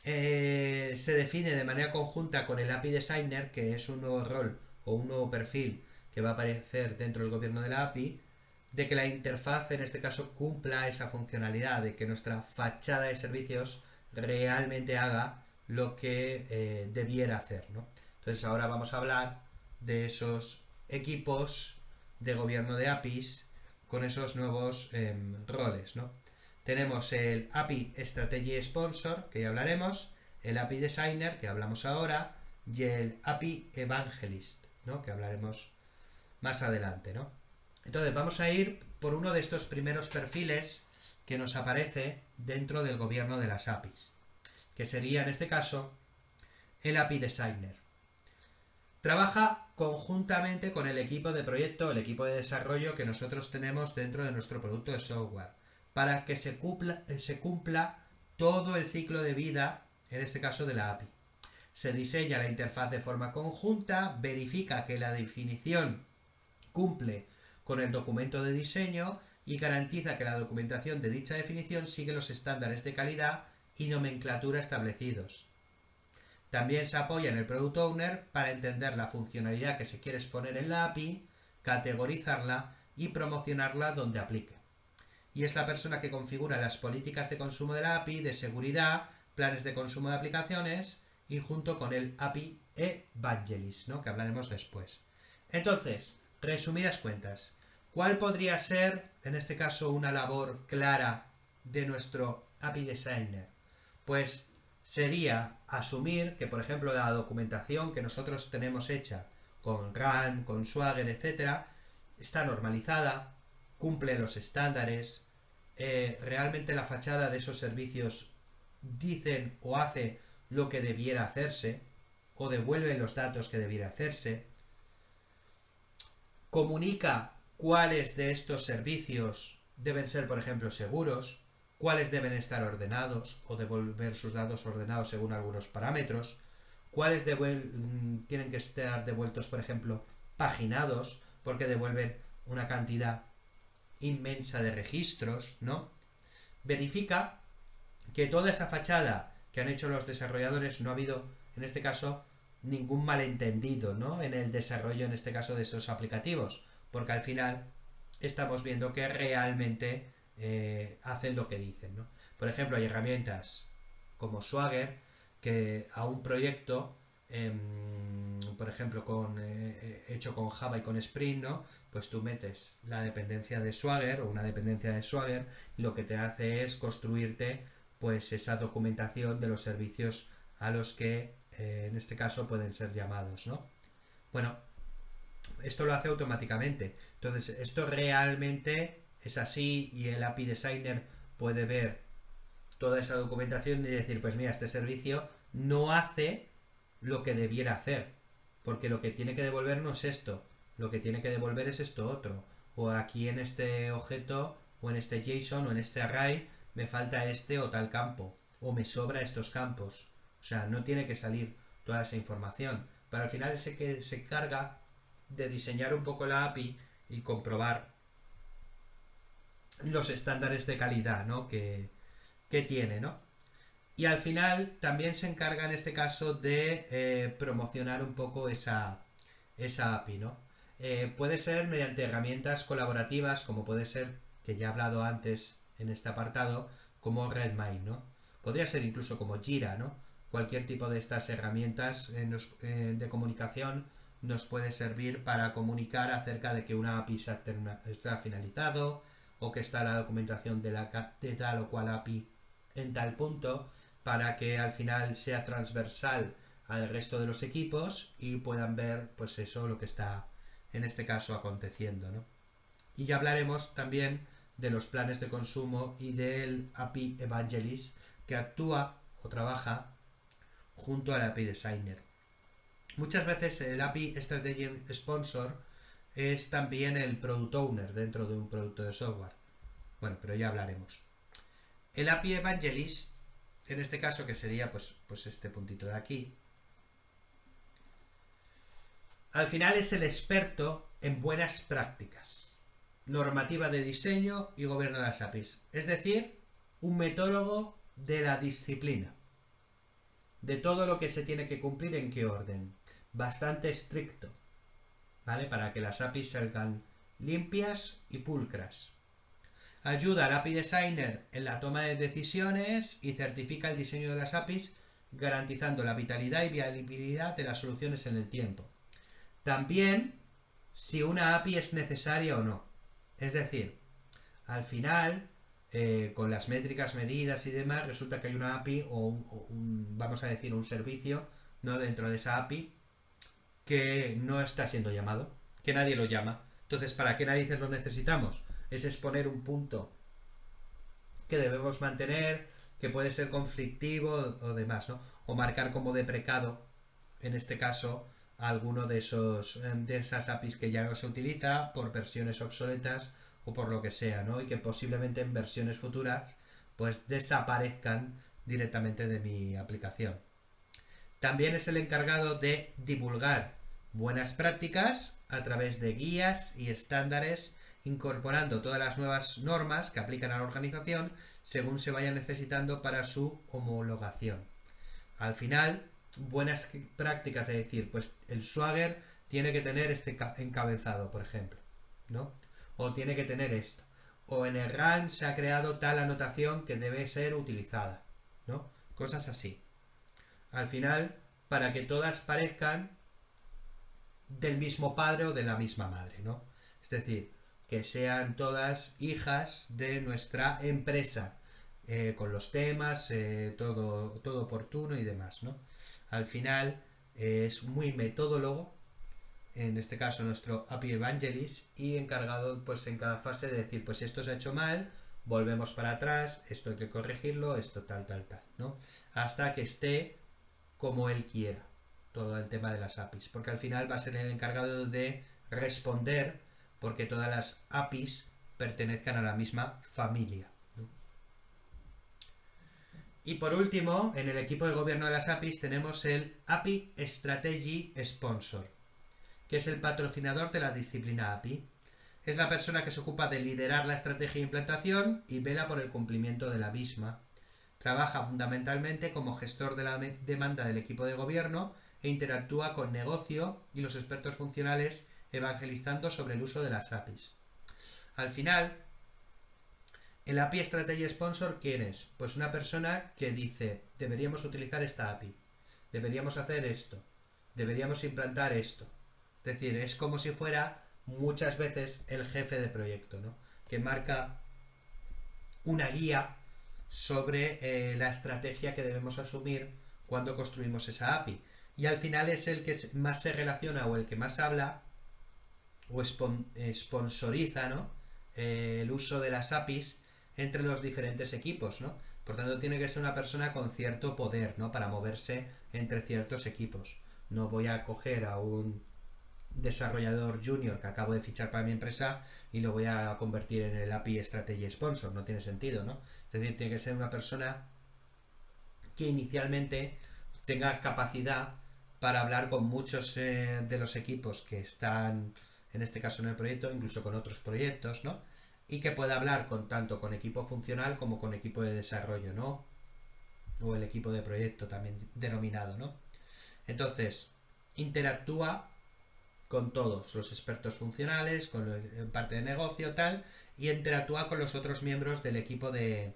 [SPEAKER 1] se define de manera conjunta con el API Designer, que es un nuevo rol o un nuevo perfil que va a aparecer dentro del gobierno de la API, de que la interfaz en este caso cumpla esa funcionalidad, de que nuestra fachada de servicios realmente haga lo que debiera hacer, ¿no? Entonces ahora vamos a hablar de esos equipos de gobierno de APIs con esos nuevos roles, ¿no? Tenemos el API Strategy Sponsor, que ya hablaremos, el API Designer, que hablamos ahora, y el API Evangelist, ¿no? Que hablaremos más adelante, ¿no? Entonces vamos a ir por uno de estos primeros perfiles que nos aparece dentro del gobierno de las APIs, que sería en este caso el API Designer. Trabaja conjuntamente con el equipo de proyecto, el equipo de desarrollo que nosotros tenemos dentro de nuestro producto de software, para que se cumpla todo el ciclo de vida, en este caso de la API. Se diseña la interfaz de forma conjunta, verifica que la definición cumple con el documento de diseño y garantiza que la documentación de dicha definición sigue los estándares de calidad y nomenclatura establecidos. También se apoya en el Product Owner para entender la funcionalidad que se quiere exponer en la API, categorizarla y promocionarla donde aplique. Y es la persona que configura las políticas de consumo de la API, de seguridad, planes de consumo de aplicaciones y junto con el API Evangelist, ¿no? Que hablaremos después. Entonces, resumidas cuentas, ¿cuál podría ser, en este caso, una labor clara de nuestro API Designer? Pues sería asumir que, por ejemplo, la documentación que nosotros tenemos hecha con RAM, con Swagger, etcétera, está normalizada, cumple los estándares, realmente la fachada de esos servicios dicen o hace lo que debiera hacerse, o devuelve los datos que debiera hacerse, comunica cuáles de estos servicios deben ser, por ejemplo, seguros, cuáles deben estar ordenados o devolver sus datos ordenados según algunos parámetros, cuáles tienen que estar devueltos, por ejemplo, paginados, porque devuelven una cantidad inmensa de registros, ¿no? Verifica que toda esa fachada que han hecho los desarrolladores no ha habido, en este caso, ningún malentendido, ¿no? En el desarrollo, en este caso, de esos aplicativos, porque al final estamos viendo que realmente hacen lo que dicen, ¿no? Por ejemplo, hay herramientas como Swagger que a un proyecto, por ejemplo, hecho con Java y con Spring, ¿no? Pues tú metes la dependencia de Swagger o una dependencia de Swagger, y lo que te hace es construirte pues esa documentación de los servicios a los que en este caso pueden ser llamados, ¿no? Bueno, esto lo hace automáticamente. Entonces, esto realmente es así y el API Designer puede ver toda esa documentación y decir, pues mira, este servicio no hace lo que debiera hacer, porque lo que tiene que devolver no es esto, lo que tiene que devolver es esto otro, o aquí en este objeto, o en este JSON, o en este array, me falta este o tal campo, o me sobra estos campos. O sea, no tiene que salir toda esa información, pero al final es el que se carga de diseñar un poco la API y comprobar los estándares de calidad, ¿no? que tiene, ¿no? Y al final también se encarga en este caso de promocionar un poco esa API, ¿no? Puede ser mediante herramientas colaborativas, como puede ser, que ya he hablado antes en este apartado, como Redmine, ¿no? Podría ser incluso como Jira, ¿no? Cualquier tipo de estas herramientas de comunicación nos puede servir para comunicar acerca de que una API está finalizado o que está la documentación de tal o cual API en tal punto, para que al final sea transversal al resto de los equipos y puedan ver pues eso, lo que está en este caso aconteciendo, ¿no? Y ya hablaremos también de los planes de consumo y del API Evangelist, que actúa o trabaja junto al API Designer. Muchas veces el API Strategy Sponsor es también el Product Owner dentro de un producto de software. Bueno, pero ya hablaremos. El API Evangelist, en este caso que sería pues este puntito de aquí, al final es el experto en buenas prácticas, normativa de diseño y gobierno de las APIs. Es decir, un metólogo de la disciplina, de todo lo que se tiene que cumplir en qué orden. Bastante estricto, ¿vale? Para que las APIs salgan limpias y pulcras. Ayuda al API Designer en la toma de decisiones y certifica el diseño de las APIs, garantizando la vitalidad y viabilidad de las soluciones en el tiempo. También si una API es necesaria o no. Es decir, al final, con las métricas medidas y demás, resulta que hay una API vamos a decir, un servicio, ¿no?, dentro de esa API que no está siendo llamado, que nadie lo llama. Entonces, ¿para qué narices lo necesitamos? Es exponer un punto que debemos mantener, que puede ser conflictivo o demás, ¿no? O marcar como deprecado, en este caso, alguno de esas APIs que ya no se utiliza por versiones obsoletas o por lo que sea, ¿no? Y que posiblemente en versiones futuras pues desaparezcan directamente de mi aplicación. También es el encargado de divulgar buenas prácticas a través de guías y estándares, incorporando todas las nuevas normas que aplican a la organización según se vayan necesitando para su homologación. Al final, buenas prácticas, es decir, pues el Swagger tiene que tener este encabezado, por ejemplo, ¿no? O tiene que tener esto. O en el RAN se ha creado tal anotación que debe ser utilizada, ¿no? Cosas así. Al final, para que todas parezcan del mismo padre o de la misma madre, ¿no? Es decir, que sean todas hijas de nuestra empresa, con los temas, todo oportuno y demás, ¿no? Al final es muy metodólogo, en este caso nuestro API Evangelist, y encargado pues en cada fase de decir, pues esto se ha hecho mal, volvemos para atrás, esto hay que corregirlo, esto tal, ¿no? Hasta que esté como él quiera todo el tema de las APIs, porque al final va a ser el encargado de responder porque todas las APIs pertenezcan a la misma familia, ¿no? Y por último, en el equipo de gobierno de las APIs tenemos el API Strategy Sponsor, que es el patrocinador de la disciplina API. Es la persona que se ocupa de liderar la estrategia de implantación y vela por el cumplimiento de la misma. Trabaja fundamentalmente como gestor de la demanda del equipo de gobierno e interactúa con negocio y los expertos funcionales evangelizando sobre el uso de las APIs. Al final, el API Strategy Sponsor, ¿quién es? Pues una persona que dice, deberíamos utilizar esta API, deberíamos hacer esto, deberíamos implantar esto. Es decir, es como si fuera muchas veces el jefe de proyecto, ¿no? Que marca una guía sobre la estrategia que debemos asumir cuando construimos esa API. Y al final es el que más se relaciona o el que más habla o sponsoriza, ¿no?, el uso de las APIs entre los diferentes equipos, ¿no? Por tanto, tiene que ser una persona con cierto poder, ¿no?, para moverse entre ciertos equipos. No voy a coger a un desarrollador junior que acabo de fichar para mi empresa y lo voy a convertir en el API Strategy Sponsor. No tiene sentido, ¿no? Es decir, tiene que ser una persona que inicialmente tenga capacidad para hablar con muchos de los equipos que están, en este caso, en el proyecto, incluso con otros proyectos, ¿no? Y que pueda hablar tanto con equipo funcional como con equipo de desarrollo, ¿no? O el equipo de proyecto también denominado, ¿no? Entonces, interactúa con todos los expertos funcionales, con parte de negocio, tal, y interactúa con los otros miembros del equipo de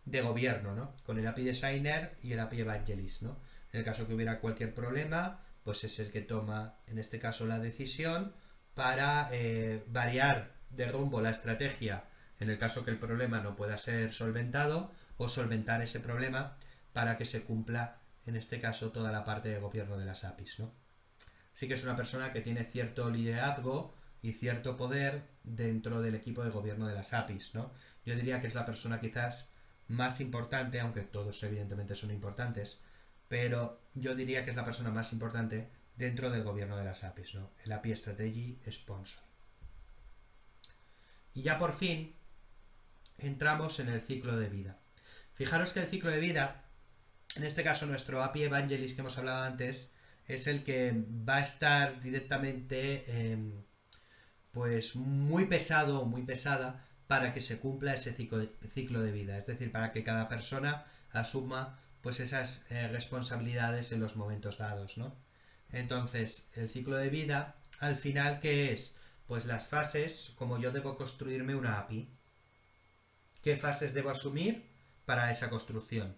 [SPEAKER 1] gobierno, ¿no? Con el API Designer y el API Evangelist, ¿no? En el caso que hubiera cualquier problema, pues es el que toma, en este caso, la decisión para variar de rumbo la estrategia en el caso que el problema no pueda ser solventado, o solventar ese problema para que se cumpla, en este caso, toda la parte de gobierno de las APIs, ¿no? Sí que es una persona que tiene cierto liderazgo y cierto poder dentro del equipo de gobierno de las APIs, ¿no? Yo diría que es la persona quizás más importante, aunque todos evidentemente son importantes, pero yo diría que es la persona más importante dentro del gobierno de las APIs, ¿no? El API Strategy Sponsor. Y ya por fin entramos en el ciclo de vida. Fijaros que el ciclo de vida, en este caso nuestro API Evangelist que hemos hablado antes, es el que va a estar directamente pues muy pesado o muy pesada para que se cumpla ese ciclo de vida. Es decir, para que cada persona asuma pues esas responsabilidades en los momentos dados, ¿no? Entonces, el ciclo de vida, al final, ¿qué es? Pues las fases, como yo debo construirme una API. ¿Qué fases debo asumir para esa construcción?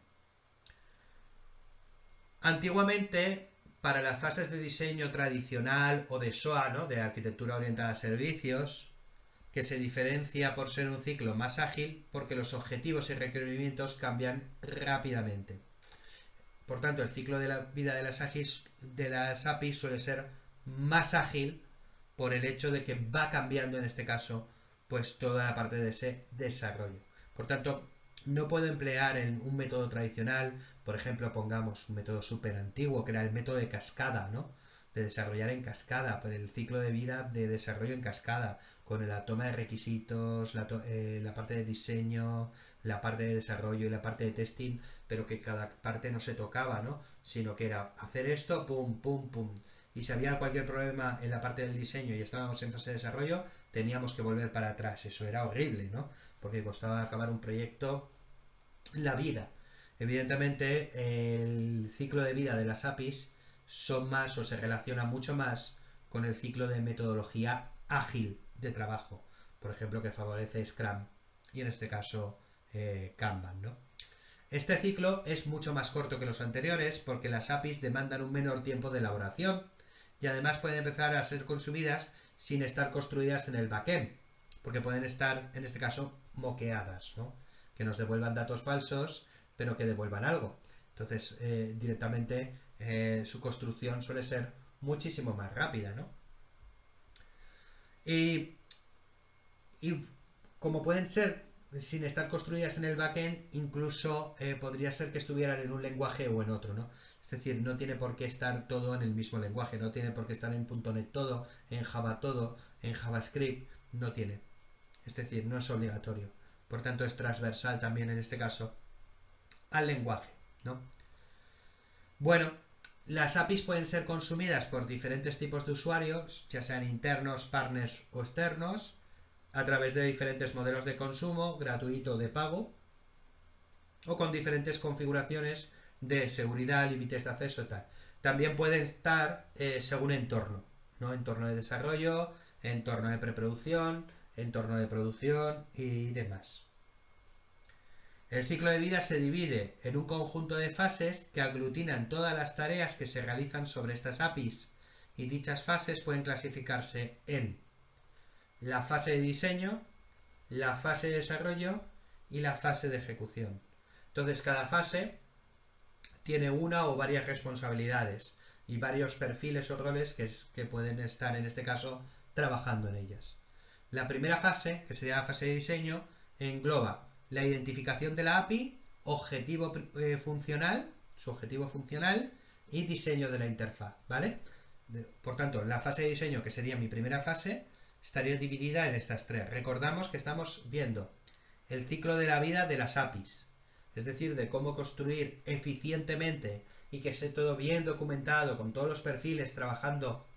[SPEAKER 1] Antiguamente, para las fases de diseño tradicional o de SOA, ¿no? De arquitectura orientada a servicios, que se diferencia por ser un ciclo más ágil porque los objetivos y requerimientos cambian rápidamente. Por tanto, el ciclo de la vida de las APIs suele ser más ágil por el hecho de que va cambiando en este caso pues toda la parte de ese desarrollo. Por tanto, no puedo emplear un método tradicional, por ejemplo, pongamos un método súper antiguo que era el método de cascada, ¿no? De desarrollar en cascada, por el ciclo de vida de desarrollo en cascada, con la toma de requisitos, la parte de diseño, la parte de desarrollo y la parte de testing, pero que cada parte no se tocaba, ¿no? Sino que era hacer esto, pum, pum, pum. Y si había cualquier problema en la parte del diseño y estábamos en fase de desarrollo, teníamos que volver para atrás. Eso era horrible, ¿no? Porque costaba acabar un proyecto la vida. Evidentemente, el ciclo de vida de las APIs son más o se relaciona mucho más con el ciclo de metodología ágil de trabajo, por ejemplo, que favorece Scrum y en este caso Kanban, ¿no? Este ciclo es mucho más corto que los anteriores porque las APIs demandan un menor tiempo de elaboración y además pueden empezar a ser consumidas sin estar construidas en el backend, porque pueden estar, en este caso, moqueadas, ¿no? Que nos devuelvan datos falsos, pero que devuelvan algo. Entonces, directamente su construcción suele ser muchísimo más rápida, ¿no? Y como pueden ser sin estar construidas en el backend, incluso podría ser que estuvieran en un lenguaje o en otro, ¿no? Es decir, no tiene por qué estar todo en el mismo lenguaje, no tiene por qué estar en .NET todo, en Java todo, en JavaScript, no tiene. Es decir, no es obligatorio. Por tanto, es transversal también en este caso al lenguaje, ¿no? Bueno, las APIs pueden ser consumidas por diferentes tipos de usuarios, ya sean internos, partners o externos, a través de diferentes modelos de consumo, gratuito o de pago, o con diferentes configuraciones de seguridad, límites de acceso y tal. También pueden estar según entorno, ¿no? Entorno de desarrollo, entorno de preproducción, entorno de producción y demás. El ciclo de vida se divide en un conjunto de fases que aglutinan todas las tareas que se realizan sobre estas APIs y dichas fases pueden clasificarse en la fase de diseño, la fase de desarrollo y la fase de ejecución. Entonces cada fase tiene una o varias responsabilidades y varios perfiles o roles que pueden estar en este caso trabajando en ellas. La primera fase, que sería la fase de diseño, engloba la identificación de la API, objetivo funcional, su objetivo funcional y diseño de la interfaz, ¿vale? Por tanto, la fase de diseño, que sería mi primera fase, estaría dividida en estas tres. Recordamos que estamos viendo el ciclo de la vida de las APIs, es decir, de cómo construir eficientemente y que esté todo bien documentado, con todos los perfiles trabajando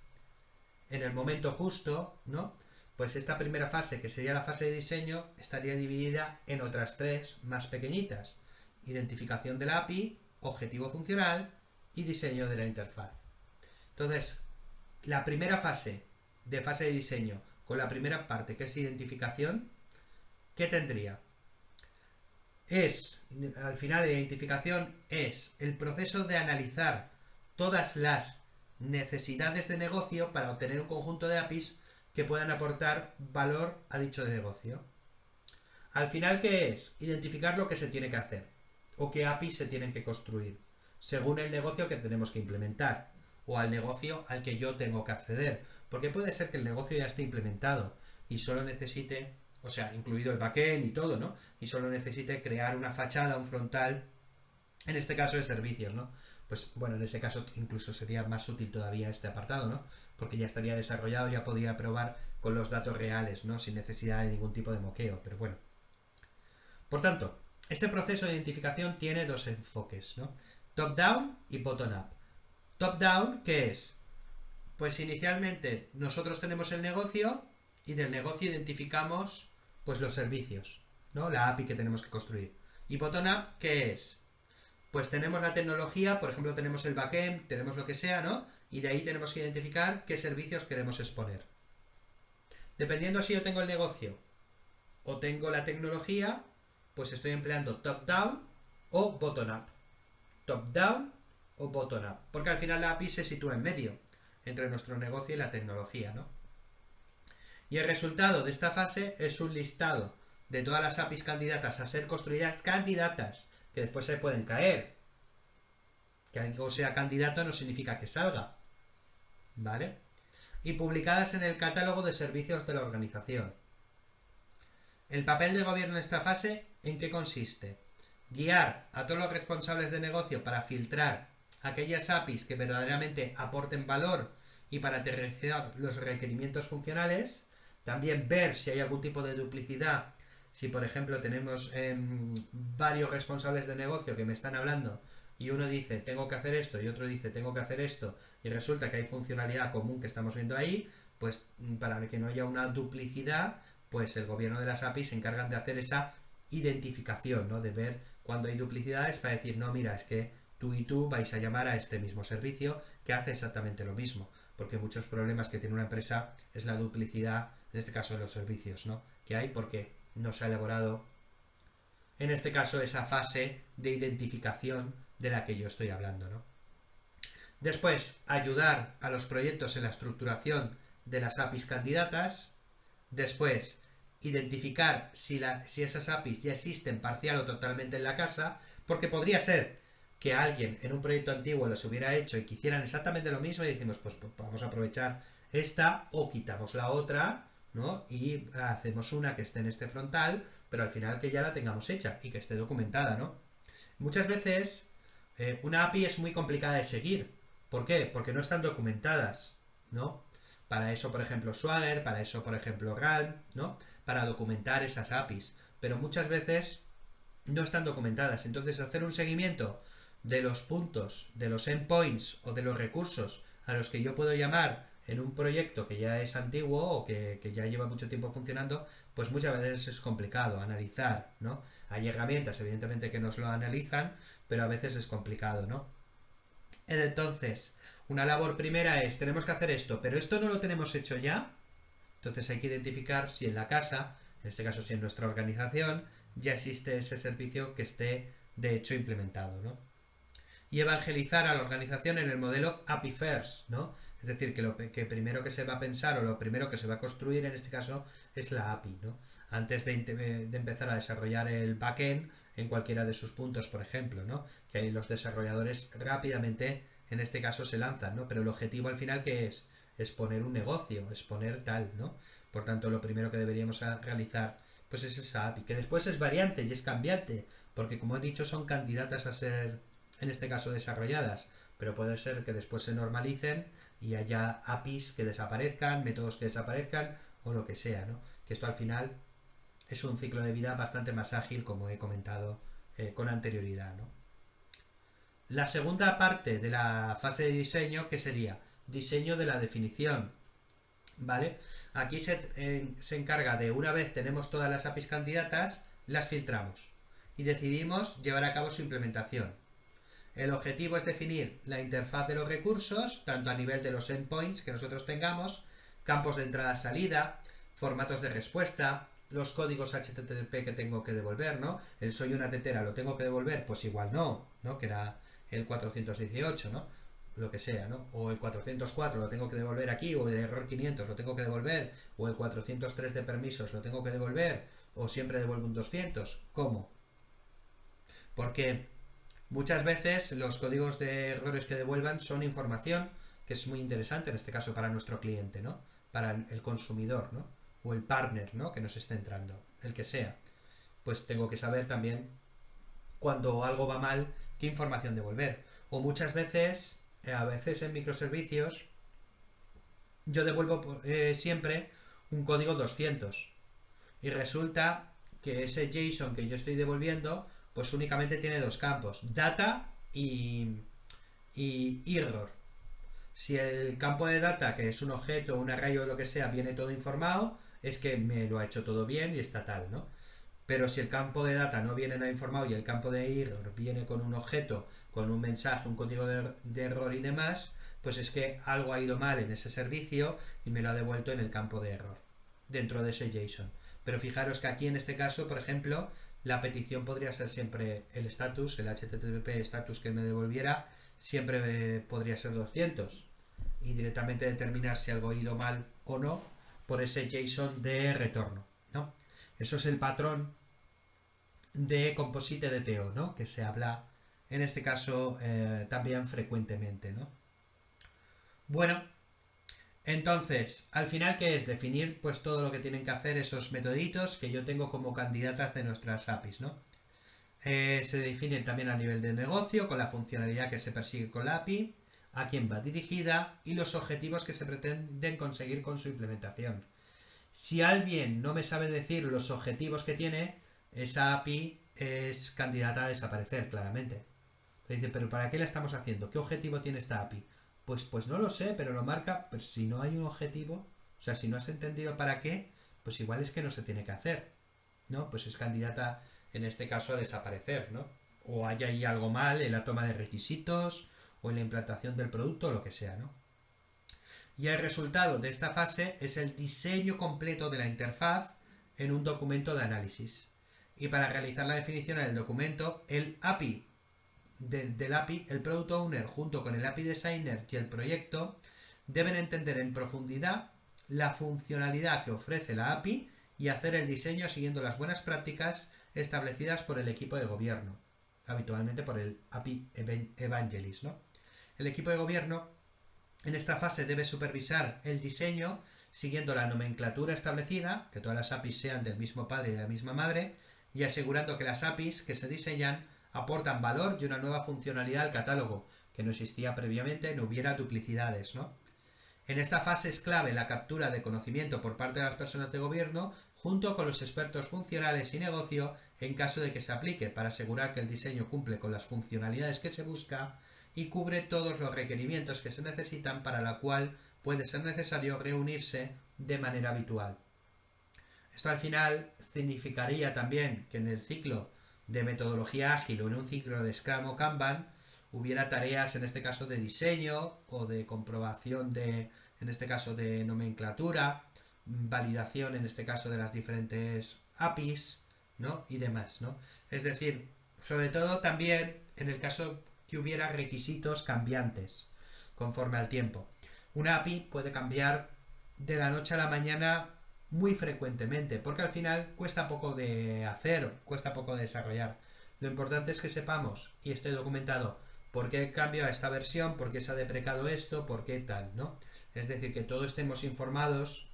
[SPEAKER 1] en el momento justo, ¿no? Pues esta primera fase, que sería la fase de diseño, estaría dividida en otras tres más pequeñitas. Identificación de la API, objetivo funcional y diseño de la interfaz. Entonces, la primera fase de diseño con la primera parte, que es identificación, ¿qué tendría? Al final de la identificación es el proceso de analizar todas las necesidades de negocio para obtener un conjunto de APIs que puedan aportar valor a dicho negocio. Al final, ¿qué es? Identificar lo que se tiene que hacer o qué APIs se tienen que construir según el negocio que tenemos que implementar o al negocio al que yo tengo que acceder, porque puede ser que el negocio ya esté implementado y solo necesite, o sea, incluido el backend y todo, ¿no? Y solo necesite crear una fachada, un frontal, en este caso de servicios, ¿no? pues bueno, en ese caso incluso sería más útil todavía este apartado, ¿no? Porque ya estaría desarrollado, ya podría probar con los datos reales, ¿no? Sin necesidad de ningún tipo de moqueo, pero bueno. Por tanto, este proceso de identificación tiene dos enfoques, ¿no? Top-down y bottom-up. Top-down, ¿qué es? Pues inicialmente nosotros tenemos el negocio y del negocio identificamos pues los servicios, ¿no? La API que tenemos que construir. Y bottom-up, ¿qué es? Pues tenemos la tecnología, por ejemplo, tenemos el backend, tenemos lo que sea, ¿no? Y de ahí tenemos que identificar qué servicios queremos exponer. Dependiendo si yo tengo el negocio o tengo la tecnología, pues estoy empleando top-down o bottom-up. Top-down o bottom-up. Porque al final la API se sitúa en medio, entre nuestro negocio y la tecnología, ¿no? Y el resultado de esta fase es un listado de todas las APIs candidatas a ser construidas, candidatas, que después se pueden caer. Que algo sea candidato no significa que salga, ¿vale? Y publicadas en el catálogo de servicios de la organización. El papel del gobierno en esta fase, ¿en qué consiste? Guiar a todos los responsables de negocio para filtrar aquellas APIs que verdaderamente aporten valor y para aterrizar los requerimientos funcionales. También ver si hay algún tipo de duplicidad. Si, por ejemplo, tenemos varios responsables de negocio que me están hablando y uno dice tengo que hacer esto y otro dice tengo que hacer esto y resulta que hay funcionalidad común que estamos viendo ahí, pues para que no haya una duplicidad, pues el gobierno de las APIs se encargan de hacer esa identificación, ¿no? De ver cuando hay duplicidades para decir, no, mira, es que tú y tú vais a llamar a este mismo servicio que hace exactamente lo mismo, porque muchos problemas que tiene una empresa es la duplicidad, en este caso de los servicios, ¿no? Que hay porque no se ha elaborado, en este caso, esa fase de identificación de la que yo estoy hablando, ¿no? Después, ayudar a los proyectos en la estructuración de las APIs candidatas. Después, identificar si esas APIs ya existen parcial o totalmente en la casa, porque podría ser que alguien en un proyecto antiguo los hubiera hecho y quisieran exactamente lo mismo y decimos, pues vamos a aprovechar esta o quitamos la otra, ¿no? Y hacemos una que esté en este frontal, pero al final que ya la tengamos hecha y que esté documentada, ¿no? Muchas veces una API es muy complicada de seguir. ¿Por qué? Porque no están documentadas, ¿no? Para eso, por ejemplo, Swagger, para eso, por ejemplo, Realm, ¿no? Para documentar esas APIs. Pero muchas veces no están documentadas. Entonces, hacer un seguimiento de los puntos, de los endpoints o de los recursos a los que yo puedo llamar en un proyecto que ya es antiguo o que ya lleva mucho tiempo funcionando, pues muchas veces es complicado analizar, ¿no? Hay herramientas, evidentemente, que nos lo analizan, pero a veces es complicado, ¿no? Entonces, una labor primera es, tenemos que hacer esto, pero esto no lo tenemos hecho ya. Entonces hay que identificar si en la casa, en este caso si en nuestra organización, ya existe ese servicio que esté de hecho implementado, ¿no? Y evangelizar a la organización en el modelo API First, ¿no? Es decir, que lo que primero que se va a pensar o lo primero que se va a construir en este caso es la API, ¿no? Antes de empezar a desarrollar el backend en cualquiera de sus puntos, por ejemplo, ¿no? Que ahí los desarrolladores rápidamente, en este caso, se lanzan, ¿no? Pero el objetivo al final, ¿qué es? Es poner un negocio, es poner tal, ¿no? Por tanto, lo primero que deberíamos realizar, pues es esa API, que después es variante y es cambiante, porque como he dicho, son candidatas a ser, en este caso, desarrolladas, pero puede ser que después se normalicen y haya APIs que desaparezcan, métodos que desaparezcan, o lo que sea, ¿no? Que esto al final es un ciclo de vida bastante más ágil, como he comentado con anterioridad, ¿no? La segunda parte de la fase de diseño, que sería diseño de la definición, ¿vale? Aquí se encarga de, una vez tenemos todas las APIs candidatas, las filtramos y decidimos llevar a cabo su implementación. El objetivo es definir la interfaz de los recursos, tanto a nivel de los endpoints que nosotros tengamos, campos de entrada-salida, formatos de respuesta, los códigos HTTP que tengo que devolver, ¿no? El soy una tetera, ¿lo tengo que devolver? Pues igual no, ¿no? Que era el 418, ¿no? Lo que sea, ¿no? O el 404 lo tengo que devolver aquí, o el error 500 lo tengo que devolver, o el 403 de permisos lo tengo que devolver, o siempre devuelvo un 200. ¿Cómo? Porque muchas veces los códigos de errores que devuelvan son información que es muy interesante, en este caso para nuestro cliente, ¿no? Para el consumidor, ¿no? O el partner, ¿no? Que nos esté entrando, el que sea. Pues tengo que saber también cuando algo va mal, qué información devolver. O muchas veces, a veces en microservicios, yo devuelvo siempre un código 200 y resulta que ese JSON que yo estoy devolviendo pues únicamente tiene dos campos, data y error. Si el campo de data, que es un objeto, un array o lo que sea, viene todo informado, es que me lo ha hecho todo bien y está tal, ¿no? Pero si el campo de data no viene nada informado y el campo de error viene con un objeto, con un mensaje, un código de error y demás, pues es que algo ha ido mal en ese servicio y me lo ha devuelto en el campo de error, dentro de ese JSON. Pero fijaros que aquí en este caso, por ejemplo, la petición podría ser siempre el status, el HTTP status que me devolviera, siempre podría ser 200 y directamente determinar si algo ha ido mal o no por ese JSON de retorno, ¿no? Eso es el patrón de Composite DTO, ¿no? Que se habla en este caso también frecuentemente, ¿no? Bueno, entonces, al final, ¿qué es? Definir pues todo lo que tienen que hacer esos metoditos que yo tengo como candidatas de nuestras APIs, ¿no? Se definen también a nivel de negocio, con la funcionalidad que se persigue con la API, a quién va dirigida y los objetivos que se pretenden conseguir con su implementación. Si alguien no me sabe decir los objetivos que tiene, esa API es candidata a desaparecer, claramente. Dice, pero ¿para qué la estamos haciendo? ¿Qué objetivo tiene esta API? Pues no lo sé, pero lo marca, pero si no hay un objetivo, o sea, si no has entendido para qué, pues igual es que no se tiene que hacer, ¿no? Pues es candidata, en este caso, a desaparecer, ¿no? O hay ahí algo mal en la toma de requisitos, o en la implantación del producto, o lo que sea, ¿no? Y el resultado de esta fase es el diseño completo de la interfaz en un documento de análisis. Y para realizar la definición en el documento, el API del API, el Product Owner junto con el API Designer y el proyecto deben entender en profundidad la funcionalidad que ofrece la API y hacer el diseño siguiendo las buenas prácticas establecidas por el equipo de gobierno, habitualmente por el API Evangelist, ¿no? El equipo de gobierno en esta fase debe supervisar el diseño siguiendo la nomenclatura establecida, que todas las APIs sean del mismo padre y de la misma madre, y asegurando que las APIs que se diseñan aportan valor y una nueva funcionalidad al catálogo, que no existía previamente, no hubiera duplicidades, ¿no? En esta fase es clave la captura de conocimiento por parte de las personas de gobierno junto con los expertos funcionales y negocio en caso de que se aplique para asegurar que el diseño cumple con las funcionalidades que se busca y cubre todos los requerimientos que se necesitan para la cual puede ser necesario reunirse de manera habitual. Esto al final significaría también que en el ciclo de metodología ágil o en un ciclo de Scrum o Kanban hubiera tareas en este caso de diseño o de comprobación de, en este caso de nomenclatura, validación en este caso de las diferentes APIs, ¿no? Y demás, ¿no? Es decir, sobre todo también en el caso que hubiera requisitos cambiantes conforme al tiempo. Una API puede cambiar de la noche a la mañana muy frecuentemente, porque al final cuesta poco de hacer, cuesta poco de desarrollar. Lo importante es que sepamos y esté documentado por qué cambia esta versión, por qué se ha deprecado esto, por qué tal, ¿no? Es decir, que todos estemos informados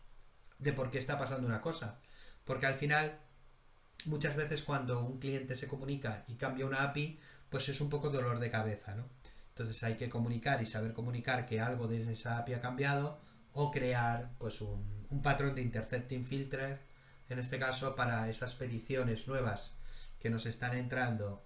[SPEAKER 1] de por qué está pasando una cosa. Porque al final, muchas veces cuando un cliente se comunica y cambia una API, pues es un poco dolor de cabeza, ¿no? Entonces hay que comunicar y saber comunicar que algo de esa API ha cambiado o crear pues un patrón de intercepting filter, en este caso para esas peticiones nuevas que nos están entrando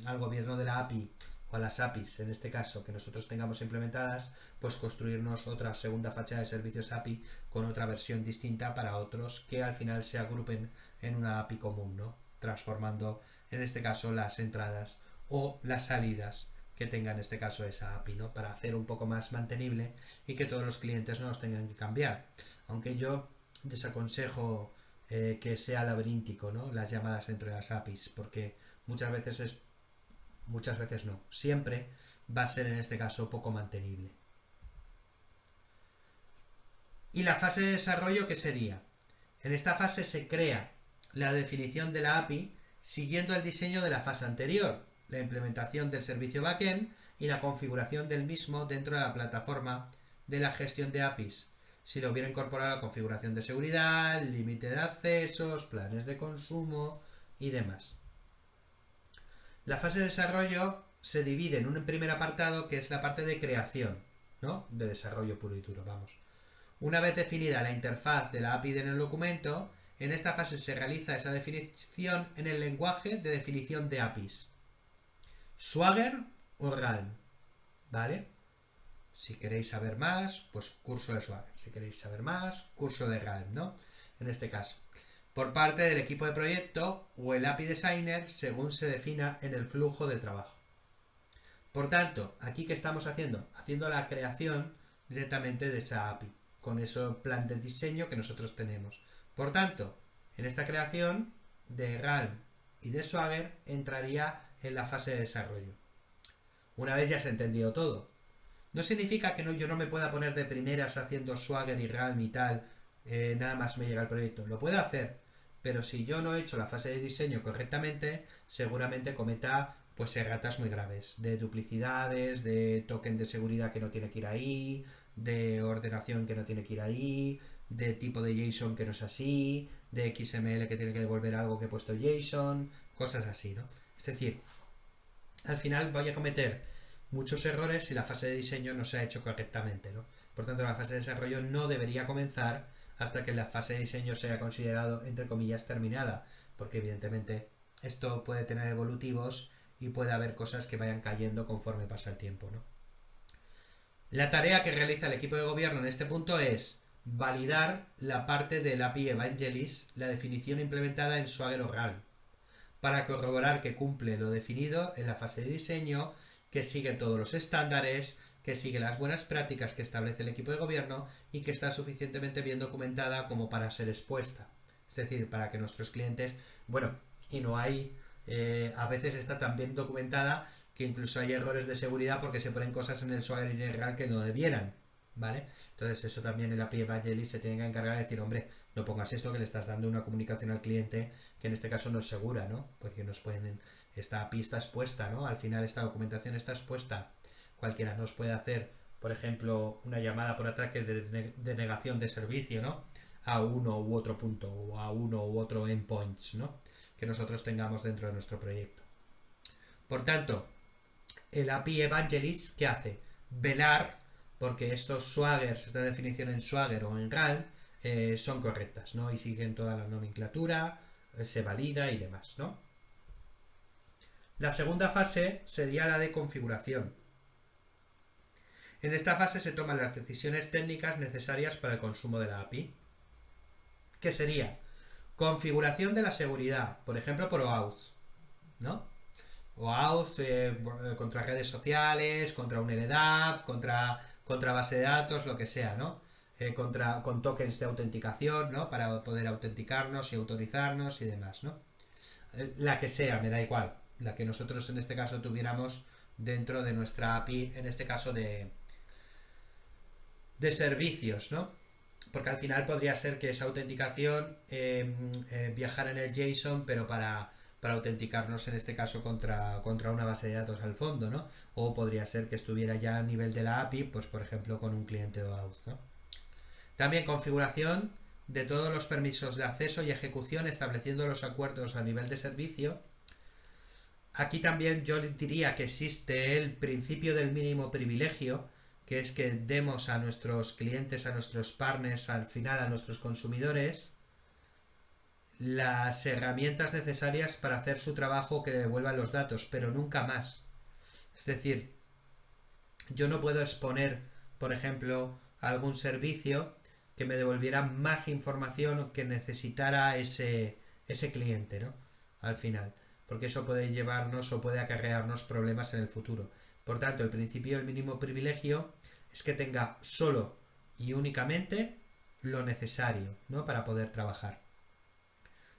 [SPEAKER 1] al gobierno de la API o a las APIs, en este caso, que nosotros tengamos implementadas, pues construirnos otra segunda fachada de servicios API con otra versión distinta para otros que al final se agrupen en una API común, ¿no? Transformando, en este caso, las entradas o las salidas que tenga en este caso esa API, ¿no? Para hacer un poco más mantenible y que todos los clientes no los tengan que cambiar. Aunque yo desaconsejo que sea laberíntico, ¿no? Las llamadas entre las APIs, porque muchas veces no, siempre va a ser en este caso poco mantenible. ¿Y la fase de desarrollo qué sería? En esta fase se crea la definición de la API siguiendo el diseño de la fase anterior, la implementación del servicio backend y la configuración del mismo dentro de la plataforma de la gestión de APIs. Si lo hubiera incorporado la configuración de seguridad, límite de accesos, planes de consumo y demás. La fase de desarrollo se divide en un primer apartado que es la parte de creación, ¿no? De desarrollo puro y duro, vamos. Una vez definida la interfaz de la API en el documento, en esta fase se realiza esa definición en el lenguaje de definición de APIs. Swagger o Realm, ¿vale? Si queréis saber más, pues curso de Swagger. Si queréis saber más, curso de Realm, ¿no? En este caso. Por parte del equipo de proyecto o el API Designer según se defina en el flujo de trabajo. Por tanto, aquí ¿qué estamos haciendo? Haciendo la creación directamente de esa API, con ese plan de diseño que nosotros tenemos. Por tanto, en esta creación de Realm y de Swagger entraría en la fase de desarrollo. Una vez ya se ha entendido todo. No significa que yo no me pueda poner de primeras haciendo Swagger y Realm y tal, nada más me llega el proyecto. Lo puedo hacer, pero si yo no he hecho la fase de diseño correctamente, seguramente cometa pues erratas muy graves, de duplicidades, de token de seguridad que no tiene que ir ahí, de ordenación que no tiene que ir ahí, de tipo de JSON que no es así, de XML que tiene que devolver algo que he puesto JSON, cosas así, ¿no? Es decir, al final voy a cometer muchos errores si la fase de diseño no se ha hecho correctamente, ¿no? Por tanto, la fase de desarrollo no debería comenzar hasta que la fase de diseño sea considerado, entre comillas, terminada, porque evidentemente esto puede tener evolutivos y puede haber cosas que vayan cayendo conforme pasa el tiempo, ¿no? La tarea que realiza el equipo de gobierno en este punto es validar la parte del API Evangelist, la definición implementada en Swagger o Realm, para corroborar que cumple lo definido en la fase de diseño, que sigue todos los estándares, que sigue las buenas prácticas que establece el equipo de gobierno y que está suficientemente bien documentada como para ser expuesta. Es decir, para que nuestros clientes, bueno, y no hay, a veces está tan bien documentada que incluso hay errores de seguridad porque se ponen cosas en el Swagger y en el Realm que no debieran, ¿vale? Entonces eso también el API Evangelist se tiene que encargar de decir, hombre, no pongas esto que le estás dando una comunicación al cliente que en este caso no es segura, ¿no? Porque nos pueden, esta API está expuesta, ¿no? Al final esta documentación está expuesta. Cualquiera nos puede hacer, por ejemplo, una llamada por ataque de negación de servicio, ¿no? A uno u otro punto o a uno u otro endpoints, ¿no? Que nosotros tengamos dentro de nuestro proyecto. Por tanto, el API Evangelist, ¿qué hace? Velar porque estos Swaggers, esta definición en Swagger o en Realm, son correctas, ¿no? Y siguen toda la nomenclatura, se valida y demás, ¿no? La segunda fase sería la de configuración. En esta fase se toman las decisiones técnicas necesarias para el consumo de la API. ¿Qué sería? Configuración de la seguridad, por ejemplo por OAuth, ¿no? OAuth contra redes sociales, contra un LDAP, contra base de datos, lo que sea, ¿no? Con tokens de autenticación, ¿no? Para poder autenticarnos y autorizarnos y demás, ¿no? La que sea, me da igual. La que nosotros en este caso tuviéramos dentro de nuestra API, en este caso de servicios, ¿no? Porque al final podría ser que esa autenticación viajara en el JSON, pero para autenticarnos en este caso contra una base de datos al fondo, ¿no? O podría ser que estuviera ya a nivel de la API, pues por ejemplo con un cliente OAuth, ¿no? También configuración de todos los permisos de acceso y ejecución, estableciendo los acuerdos a nivel de servicio. Aquí también yo diría que existe el principio del mínimo privilegio, que es que demos a nuestros clientes, a nuestros partners, al final a nuestros consumidores, las herramientas necesarias para hacer su trabajo que devuelvan los datos, pero nunca más. Es decir, yo no puedo exponer, por ejemplo, algún servicio que me devolviera más información que necesitara ese cliente, ¿no? Al final, porque eso puede llevarnos o puede acarrearnos problemas en el futuro. Por tanto, el principio del mínimo privilegio es que tenga solo y únicamente lo necesario, ¿no? Para poder trabajar.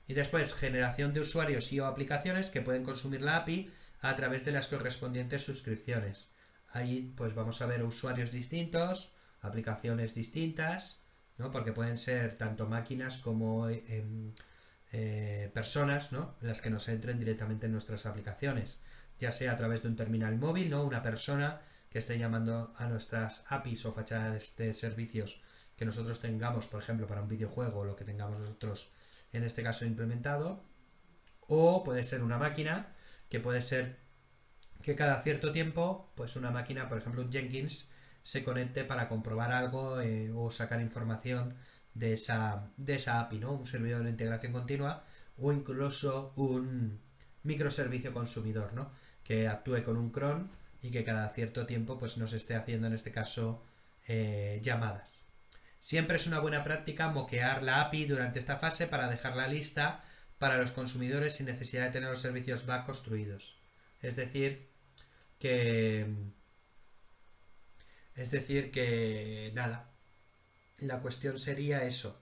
[SPEAKER 1] Y después, generación de usuarios y o aplicaciones que pueden consumir la API a través de las correspondientes suscripciones. Ahí pues vamos a ver usuarios distintos, aplicaciones distintas, ¿no? Porque pueden ser tanto máquinas como personas, ¿no? Las que nos entren directamente en nuestras aplicaciones, ya sea a través de un terminal móvil, ¿no? Una persona que esté llamando a nuestras APIs o fachadas de servicios que nosotros tengamos, por ejemplo, para un videojuego o lo que tengamos nosotros en este caso implementado, o puede ser una máquina que puede ser que cada cierto tiempo, pues una máquina, por ejemplo un Jenkins, se conecte para comprobar algo o sacar información de esa API, ¿no? Un servidor de integración continua o incluso un microservicio consumidor, ¿no? Que actúe con un cron y que cada cierto tiempo pues nos esté haciendo en este caso llamadas. Siempre es una buena práctica moquear la API durante esta fase para dejarla lista para los consumidores sin necesidad de tener los servicios back construidos. Es decir, que nada, la cuestión sería eso,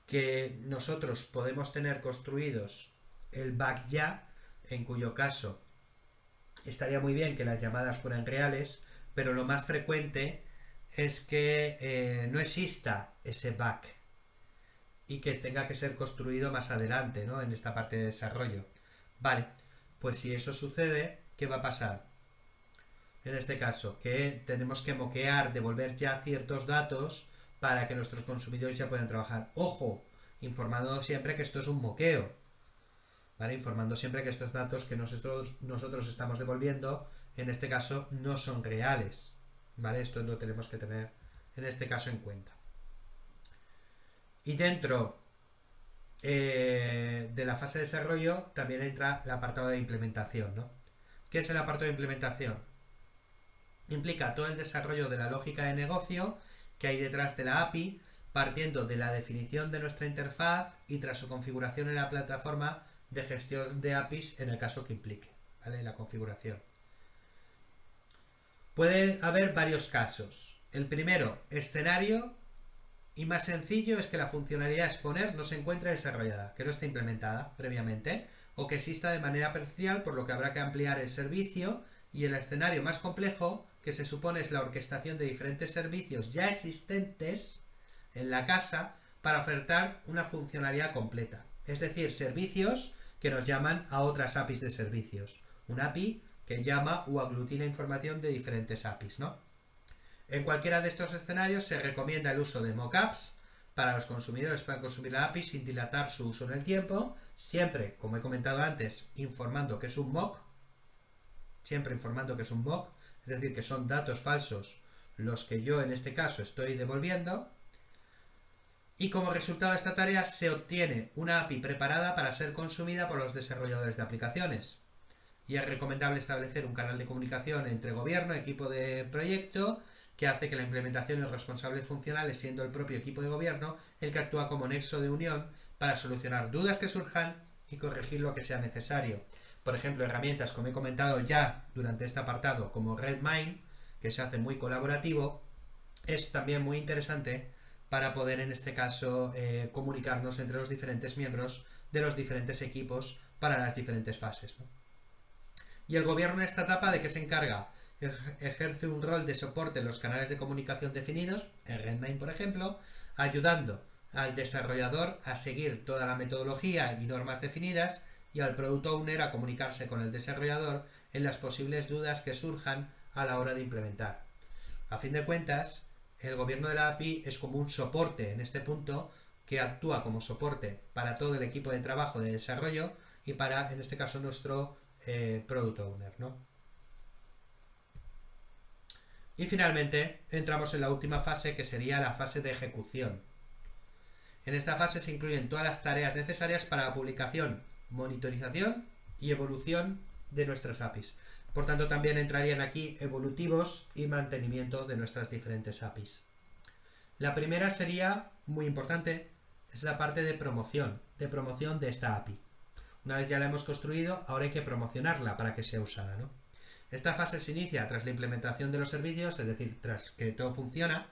[SPEAKER 1] que nosotros podemos tener construidos el back ya, en cuyo caso estaría muy bien que las llamadas fueran reales, pero lo más frecuente es que no exista ese back y que tenga que ser construido más adelante, ¿no? En esta parte de desarrollo. Vale, pues si eso sucede, ¿qué va a pasar? En este caso, que tenemos que moquear, devolver ya ciertos datos para que nuestros consumidores ya puedan trabajar. Ojo, informando siempre que esto es un moqueo, ¿vale? Informando siempre que estos datos que nosotros estamos devolviendo, en este caso, no son reales, ¿vale? Esto lo tenemos que tener, en este caso, en cuenta. Y dentro de la fase de desarrollo también entra el apartado de implementación, ¿no? ¿Qué es el apartado de implementación? Implica todo el desarrollo de la lógica de negocio que hay detrás de la API, partiendo de la definición de nuestra interfaz y tras su configuración en la plataforma de gestión de APIs en el caso que implique, ¿vale? La configuración. Puede haber varios casos. El primero, escenario, y más sencillo, es que la funcionalidad a exponer no se encuentre desarrollada, que no esté implementada previamente, o que exista de manera parcial, por lo que habrá que ampliar el servicio. Y el escenario más complejo, que se supone es la orquestación de diferentes servicios ya existentes en la casa para ofertar una funcionalidad completa. Es decir, servicios que nos llaman a otras APIs de servicios. Una API que llama o aglutina información de diferentes APIs, ¿no? En cualquiera de estos escenarios se recomienda el uso de mockups para los consumidores puedan consumir la API sin dilatar su uso en el tiempo, siempre, como he comentado antes, informando que es un mock, es decir, que son datos falsos los que yo en este caso estoy devolviendo. Y como resultado de esta tarea se obtiene una API preparada para ser consumida por los desarrolladores de aplicaciones. Y es recomendable establecer un canal de comunicación entre gobierno, equipo de proyecto, que hace que la implementación y los responsables funcionales, siendo el propio equipo de gobierno, el que actúa como nexo de unión para solucionar dudas que surjan y corregir lo que sea necesario. Por ejemplo, herramientas, como he comentado ya durante este apartado, como Redmine, que se hace muy colaborativo, es también muy interesante para poder, en este caso, comunicarnos entre los diferentes miembros de los diferentes equipos para las diferentes fases, ¿no? Y el gobierno en esta etapa, ¿de qué se encarga? Ejerce un rol de soporte en los canales de comunicación definidos, en Redmine por ejemplo, ayudando al desarrollador a seguir toda la metodología y normas definidas y al Product Owner a comunicarse con el desarrollador en las posibles dudas que surjan a la hora de implementar. A fin de cuentas, el gobierno de la API es como un soporte en este punto que actúa como soporte para todo el equipo de trabajo de desarrollo y para, en este caso, nuestro Product Owner, ¿no? Y finalmente entramos en la última fase, que sería la fase de ejecución. En esta fase se incluyen todas las tareas necesarias para la publicación, monitorización y evolución de nuestras APIs. Por tanto, también entrarían aquí evolutivos y mantenimiento de nuestras diferentes APIs. La primera sería muy importante, es la parte de promoción de esta API. Una vez ya la hemos construido, ahora hay que promocionarla para que sea usada, ¿no? Esta fase se inicia tras la implementación de los servicios, es decir, tras que todo funciona,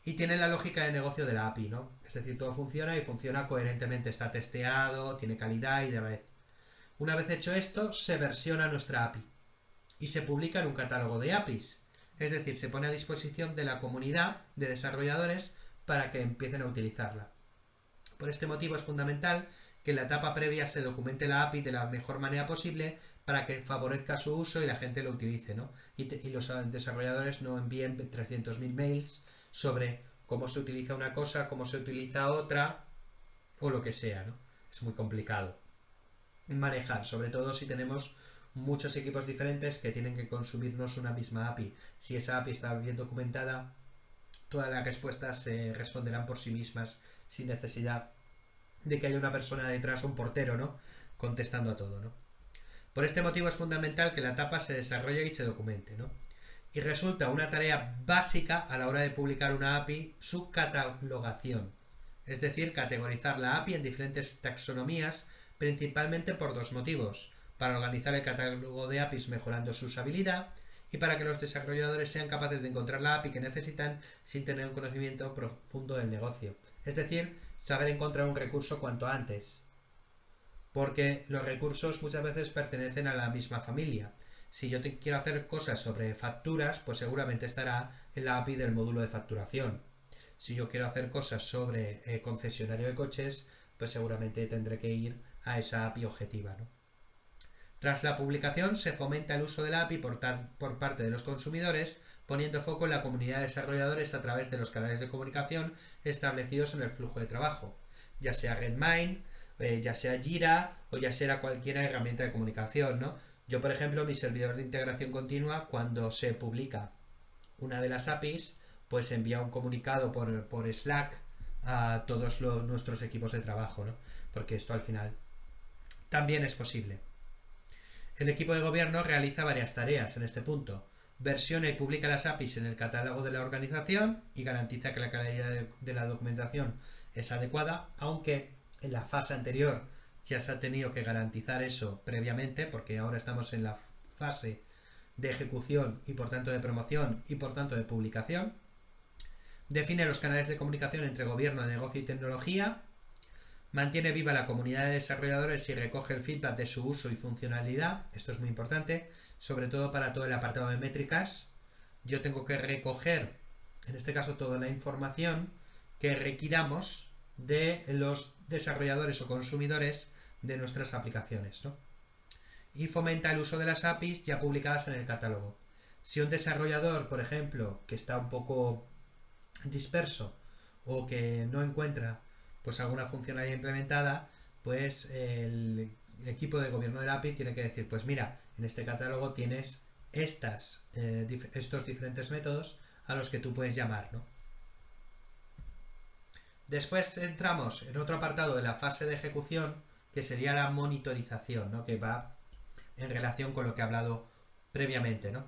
[SPEAKER 1] y tiene la lógica de negocio de la API, ¿no? Es decir, todo funciona y funciona coherentemente, está testeado, tiene calidad y de vez. Una vez hecho esto, se versiona nuestra API y se publica en un catálogo de APIs, es decir, se pone a disposición de la comunidad de desarrolladores para que empiecen a utilizarla. Por este motivo es fundamental que en la etapa previa se documente la API de la mejor manera posible para que favorezca su uso y la gente lo utilice, ¿no? Y los desarrolladores no envíen 300.000 mails sobre cómo se utiliza una cosa, cómo se utiliza otra o lo que sea, ¿no? Es muy complicado manejar, sobre todo si tenemos muchos equipos diferentes que tienen que consumirnos una misma API. Si esa API está bien documentada, todas las respuestas se responderán por sí mismas sin necesidad de que haya una persona detrás, un portero, ¿no? Contestando a todo, ¿no? Por este motivo es fundamental que la etapa se desarrolle y se documente, ¿no? Y resulta una tarea básica a la hora de publicar una API su catalogación, es decir, categorizar la API en diferentes taxonomías, principalmente por dos motivos: para organizar el catálogo de APIs mejorando su usabilidad y para que los desarrolladores sean capaces de encontrar la API que necesitan sin tener un conocimiento profundo del negocio, es decir, saber encontrar un recurso cuanto antes, porque los recursos muchas veces pertenecen a la misma familia. Si yo quiero hacer cosas sobre facturas, pues seguramente estará en la API del módulo de facturación. Si yo quiero hacer cosas sobre concesionario de coches, pues seguramente tendré que ir a esa API objetiva, ¿no? Tras la publicación se fomenta el uso de la API por parte de los consumidores, poniendo foco en la comunidad de desarrolladores a través de los canales de comunicación establecidos en el flujo de trabajo, ya sea Redmine, ya sea Jira o ya sea cualquier herramienta de comunicación, ¿no? Yo, por ejemplo, mi servidor de integración continua, cuando se publica una de las APIs, pues envía un comunicado por Slack a todos nuestros equipos de trabajo, ¿no? Porque esto al final también es posible. El equipo de gobierno realiza varias tareas en este punto. Versiona y publica las APIs en el catálogo de la organización y garantiza que la calidad de la documentación es adecuada, aunque en la fase anterior ya se ha tenido que garantizar eso previamente, porque ahora estamos en la fase de ejecución y por tanto de promoción y por tanto de publicación. Define los canales de comunicación entre gobierno, negocio y tecnología. Mantiene viva la comunidad de desarrolladores y recoge el feedback de su uso y funcionalidad. Esto es muy importante, sobre todo para todo el apartado de métricas. Yo tengo que recoger, en este caso, toda la información que requiramos de los desarrolladores o consumidores de nuestras aplicaciones, ¿no? Y fomenta el uso de las APIs ya publicadas en el catálogo. Si un desarrollador, por ejemplo, que está un poco disperso o que no encuentra pues alguna funcionalidad implementada, pues el equipo de gobierno del API tiene que decir, pues mira, en este catálogo tienes estos diferentes métodos a los que tú puedes llamar, ¿no? Después entramos en otro apartado de la fase de ejecución, que sería la monitorización, ¿no? Que va en relación con lo que he hablado previamente, ¿no?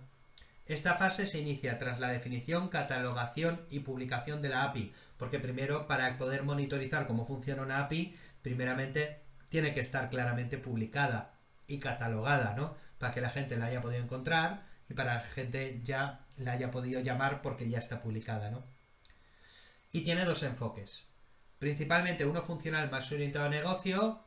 [SPEAKER 1] Esta fase se inicia tras la definición, catalogación y publicación de la API, porque primero, para poder monitorizar cómo funciona una API, primeramente tiene que estar claramente publicada y catalogada, ¿no? Para que la gente la haya podido encontrar y para que la gente ya la haya podido llamar porque ya está publicada, ¿no? Y tiene dos enfoques. Principalmente uno funcional más orientado a negocio,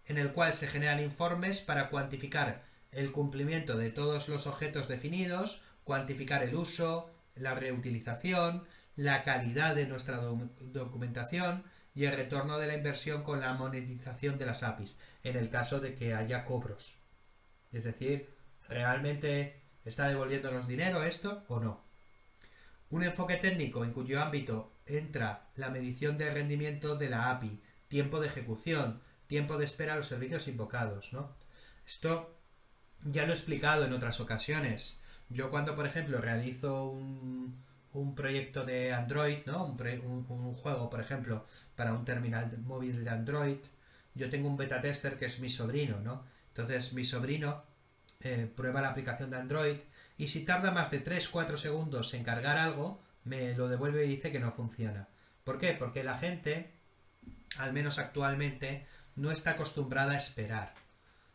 [SPEAKER 1] en el cual se generan informes para cuantificar el cumplimiento de todos los objetos definidos, cuantificar el uso, la reutilización, la calidad de nuestra documentación y el retorno de la inversión con la monetización de las APIs, en el caso de que haya cobros. Es decir, ¿realmente está devolviéndonos dinero esto o no? Un enfoque técnico en cuyo ámbito entra la medición del rendimiento de la API, tiempo de ejecución, tiempo de espera a los servicios invocados, ¿no? Esto ya lo he explicado en otras ocasiones. Yo cuando, por ejemplo, realizo un proyecto de Android, ¿no? Un juego, por ejemplo, para un terminal móvil de Android, yo tengo un beta tester que es mi sobrino, ¿no? Entonces mi sobrino prueba la aplicación de Android y si tarda más de 3-4 segundos en cargar algo, me lo devuelve y dice que no funciona. ¿Por qué? Porque la gente, al menos actualmente, no está acostumbrada a esperar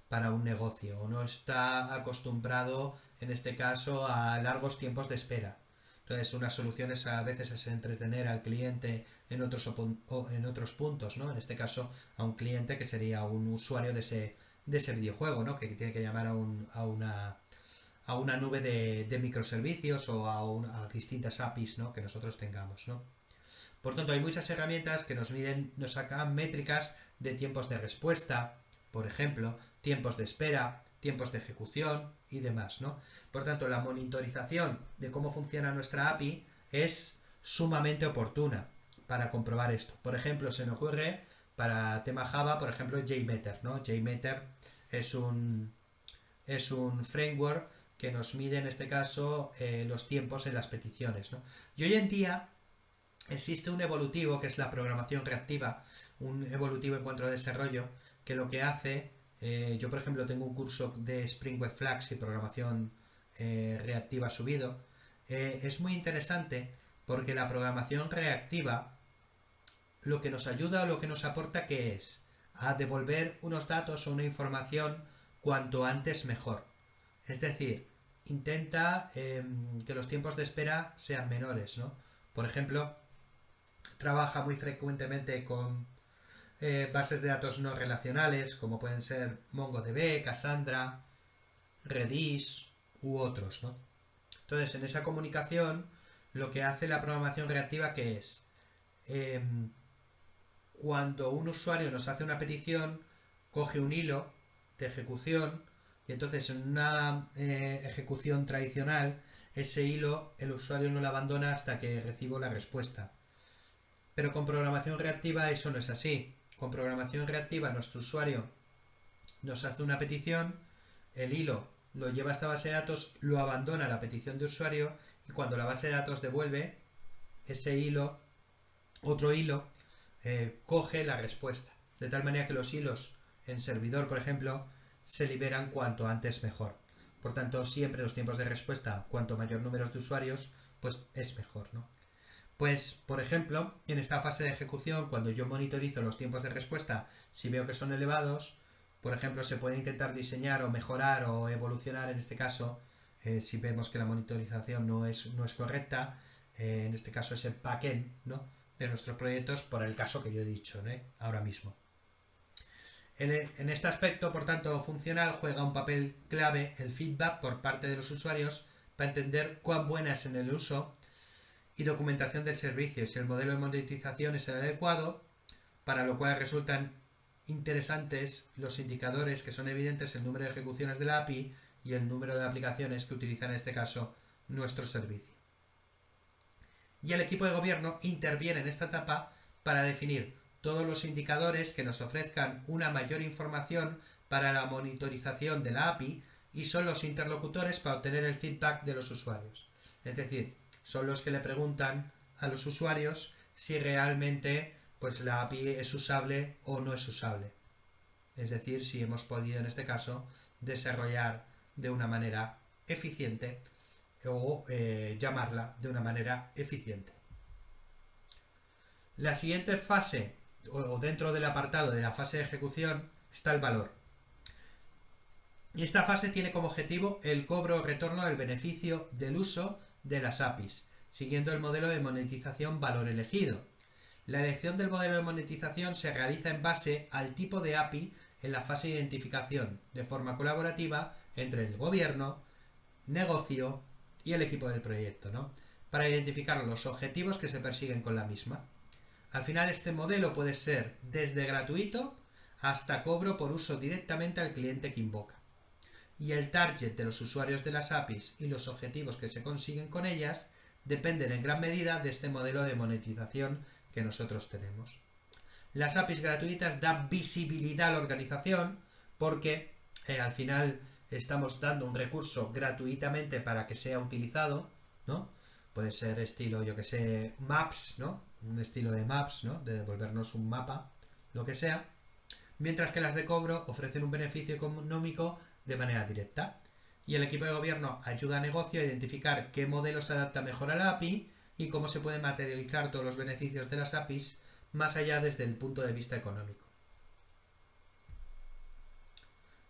[SPEAKER 1] para un negocio o no está acostumbrado, en este caso, a largos tiempos de espera. Entonces, una solución es a veces es entretener al cliente en otros puntos, ¿no? En este caso, a un cliente que sería un usuario de ese videojuego, ¿no? Que tiene que llamar a una nube de microservicios o a distintas APIs, ¿no? Que nosotros tengamos, ¿no? Por tanto, hay muchas herramientas que nos sacan métricas de tiempos de respuesta, por ejemplo, tiempos de espera, tiempos de ejecución y demás, ¿no? Por tanto, la monitorización de cómo funciona nuestra API es sumamente oportuna para comprobar esto. Por ejemplo, se me ocurre para tema Java, por ejemplo, JMeter, ¿no? JMeter es es un framework que nos mide en este caso los tiempos en las peticiones, ¿no? Y hoy en día existe un evolutivo que es la programación reactiva, un evolutivo en cuanto a desarrollo, que lo que hace, yo por ejemplo tengo un curso de Spring Web Flux y programación reactiva subido, es muy interesante porque la programación reactiva lo que nos ayuda o lo que nos aporta que es a devolver unos datos o una información cuanto antes mejor. Es decir, intenta que los tiempos de espera sean menores, ¿no? Por ejemplo, trabaja muy frecuentemente con bases de datos no relacionales, como pueden ser MongoDB, Cassandra, Redis u otros, ¿no? Entonces, en esa comunicación, lo que hace la programación reactiva que es cuando un usuario nos hace una petición, coge un hilo de ejecución y entonces en una ejecución tradicional, ese hilo el usuario no lo abandona hasta que recibo la respuesta. Pero con programación reactiva eso no es así. Con programación reactiva nuestro usuario nos hace una petición, el hilo lo lleva a esta base de datos, lo abandona la petición de usuario y cuando la base de datos devuelve ese hilo, otro hilo, coge la respuesta. De tal manera que los hilos en servidor, por ejemplo, se liberan cuanto antes mejor. Por tanto, siempre los tiempos de respuesta, cuanto mayor número de usuarios, pues es mejor, ¿no? Pues, por ejemplo, en esta fase de ejecución, cuando yo monitorizo los tiempos de respuesta, si veo que son elevados, por ejemplo, se puede intentar diseñar o mejorar o evolucionar, en este caso, si vemos que la monitorización no es correcta, en este caso es el backend, ¿no?, de nuestros proyectos, por el caso que yo he dicho, ¿no?, ahora mismo. En este aspecto, por tanto, funcional juega un papel clave el feedback por parte de los usuarios para entender cuán buena es en el uso y documentación del servicio, si el modelo de monetización es el adecuado, para lo cual resultan interesantes los indicadores que son evidentes el número de ejecuciones de la API y el número de aplicaciones que utilizan en este caso nuestro servicio. Y el equipo de gobierno interviene en esta etapa para definir todos los indicadores que nos ofrezcan una mayor información para la monitorización de la API y son los interlocutores para obtener el feedback de los usuarios. Es decir, son los que le preguntan a los usuarios si realmente pues la API es usable o no es usable. Es decir, si hemos podido en este caso desarrollar de una manera eficiente o llamarla de una manera eficiente. La siguiente fase, o dentro del apartado de la fase de ejecución, está el valor. Y esta fase tiene como objetivo el cobro o retorno del beneficio del uso de las APIs, siguiendo el modelo de monetización valor elegido. La elección del modelo de monetización se realiza en base al tipo de API en la fase de identificación, de forma colaborativa entre el gobierno, negocio y el equipo del proyecto, ¿no?, para identificar los objetivos que se persiguen con la misma. Al final este modelo puede ser desde gratuito hasta cobro por uso directamente al cliente que invoca. Y el target de los usuarios de las APIs y los objetivos que se consiguen con ellas dependen en gran medida de este modelo de monetización que nosotros tenemos. Las APIs gratuitas dan visibilidad a la organización porque al final estamos dando un recurso gratuitamente para que sea utilizado, ¿no? Puede ser estilo, yo que sé, Maps, ¿no?, un estilo de Maps, ¿no?, de devolvernos un mapa, lo que sea, mientras que las de cobro ofrecen un beneficio económico de manera directa. Y el equipo de gobierno ayuda a negocio a identificar qué modelo se adapta mejor a la API y cómo se pueden materializar todos los beneficios de las APIs más allá desde el punto de vista económico.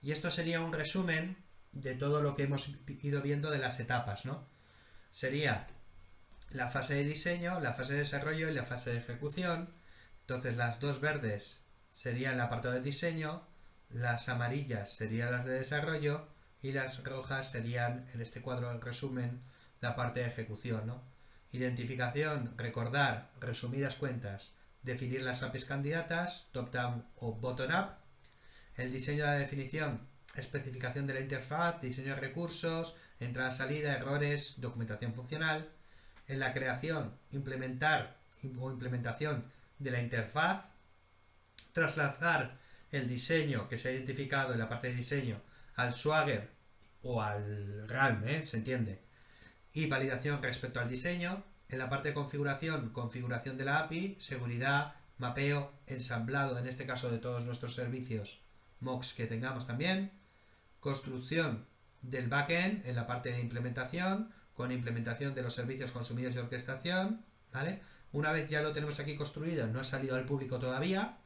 [SPEAKER 1] Y esto sería un resumen de todo lo que hemos ido viendo de las etapas, ¿no? Sería la fase de diseño, la fase de desarrollo y la fase de ejecución. Entonces las dos verdes serían el apartado de diseño, las amarillas serían las de desarrollo y las rojas serían, en este cuadro en resumen, la parte de ejecución, ¿no? Identificación, recordar, resumidas cuentas, definir las APIs candidatas, top-down o bottom-up. El diseño de la definición, especificación de la interfaz, diseño de recursos, entrada-salida, errores, documentación funcional. En la creación, implementar o implementación de la interfaz, trasladar el diseño que se ha identificado en la parte de diseño al Swagger o al realm, ¿se entiende? Y validación respecto al diseño. En la parte de configuración, configuración de la API, seguridad, mapeo, ensamblado, en este caso de todos nuestros servicios mocks que tengamos también, construcción del backend en la parte de implementación, con implementación de los servicios consumidos y orquestación, ¿vale? Una vez ya lo tenemos aquí construido, no ha salido al público todavía,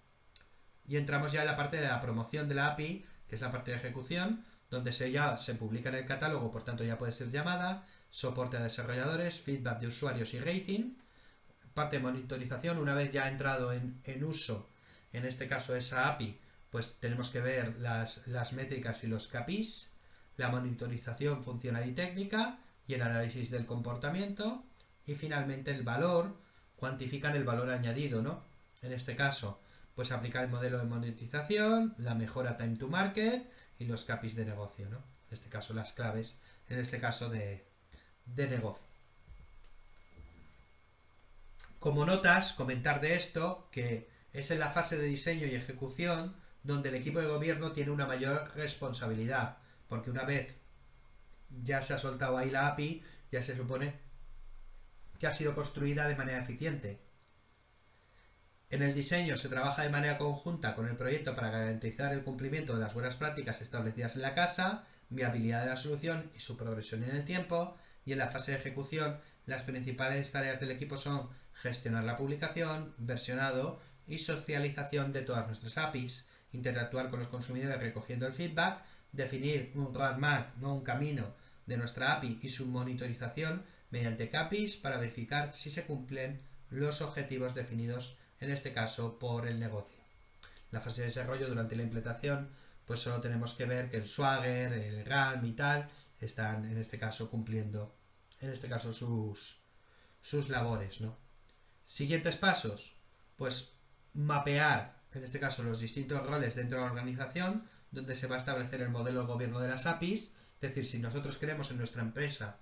[SPEAKER 1] y entramos ya en la parte de la promoción de la API, que es la parte de ejecución, donde ya se publica en el catálogo, por tanto ya puede ser llamada, soporte a desarrolladores, feedback de usuarios y rating, parte de monitorización, una vez ya ha entrado en uso, en este caso esa API, pues tenemos que ver las métricas y los KPIs, la monitorización funcional y técnica y el análisis del comportamiento, y finalmente el valor, cuantifican el valor añadido, ¿no? En este caso, pues aplicar el modelo de monetización, la mejora time to market y los KPIs de negocio, ¿no? En este caso las claves, en este caso de negocio. Como notas, comentar de esto que es en la fase de diseño y ejecución donde el equipo de gobierno tiene una mayor responsabilidad, porque una vez ya se ha soltado ahí la API, ya se supone que ha sido construida de manera eficiente. En el diseño se trabaja de manera conjunta con el proyecto para garantizar el cumplimiento de las buenas prácticas establecidas en la casa, viabilidad de la solución y su progresión en el tiempo, y en la fase de ejecución las principales tareas del equipo son gestionar la publicación, versionado y socialización de todas nuestras APIs, interactuar con los consumidores recogiendo el feedback, definir un roadmap, no un camino, de nuestra API y su monitorización mediante KPIs para verificar si se cumplen los objetivos definidos, en este caso por el negocio. La fase de desarrollo durante la implementación, pues solo tenemos que ver que el Swagger, el RAM y tal están en este caso cumpliendo en este caso sus labores, ¿no? Siguientes pasos, pues mapear en este caso los distintos roles dentro de la organización, donde se va a establecer el modelo de gobierno de las APIs. Es decir, si nosotros queremos en nuestra empresa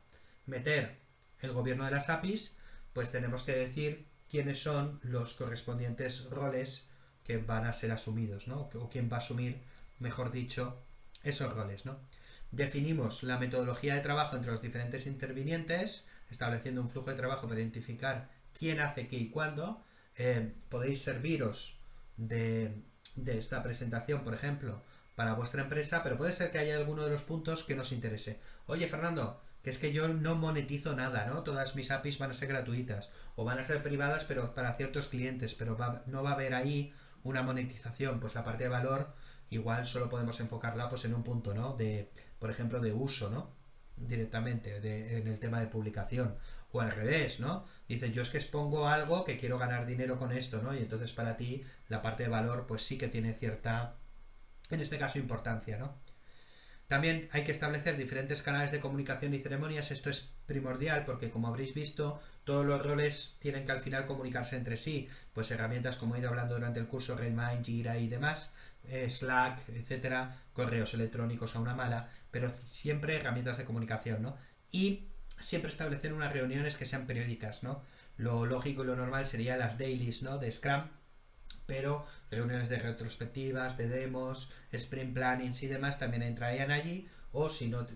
[SPEAKER 1] meter el gobierno de las APIs, pues tenemos que decir quiénes son los correspondientes roles que van a ser asumidos, ¿no? O quién va a asumir, mejor dicho, esos roles, ¿no? Definimos la metodología de trabajo entre los diferentes intervinientes, estableciendo un flujo de trabajo para identificar quién hace qué y cuándo. Podéis serviros de esta presentación, por ejemplo, para vuestra empresa, pero puede ser que haya alguno de los puntos que nos interese. Oye, Fernando, que es que yo no monetizo nada, ¿no? Todas mis APIs van a ser gratuitas o van a ser privadas, pero para ciertos clientes, pero no va a haber ahí una monetización. Pues la parte de valor igual solo podemos enfocarla pues en un punto, ¿no? De, por ejemplo, de uso, ¿no? Directamente, en el tema de publicación. O al revés, ¿no? Dices, yo es que expongo algo que quiero ganar dinero con esto, ¿no? Y entonces para ti la parte de valor pues sí que tiene cierta, en este caso, importancia, ¿no? También hay que establecer diferentes canales de comunicación y ceremonias. Esto es primordial porque, como habréis visto, todos los roles tienen que al final comunicarse entre sí. Pues herramientas, como he ido hablando durante el curso, Redmine, Jira y demás, Slack, etcétera, correos electrónicos a una mala, pero siempre herramientas de comunicación, ¿no? Y siempre establecer unas reuniones que sean periódicas, ¿no? Lo lógico y lo normal sería las dailies, ¿no? De Scrum, pero reuniones de retrospectivas, de demos, sprint plannings y demás también entrarían allí. O si no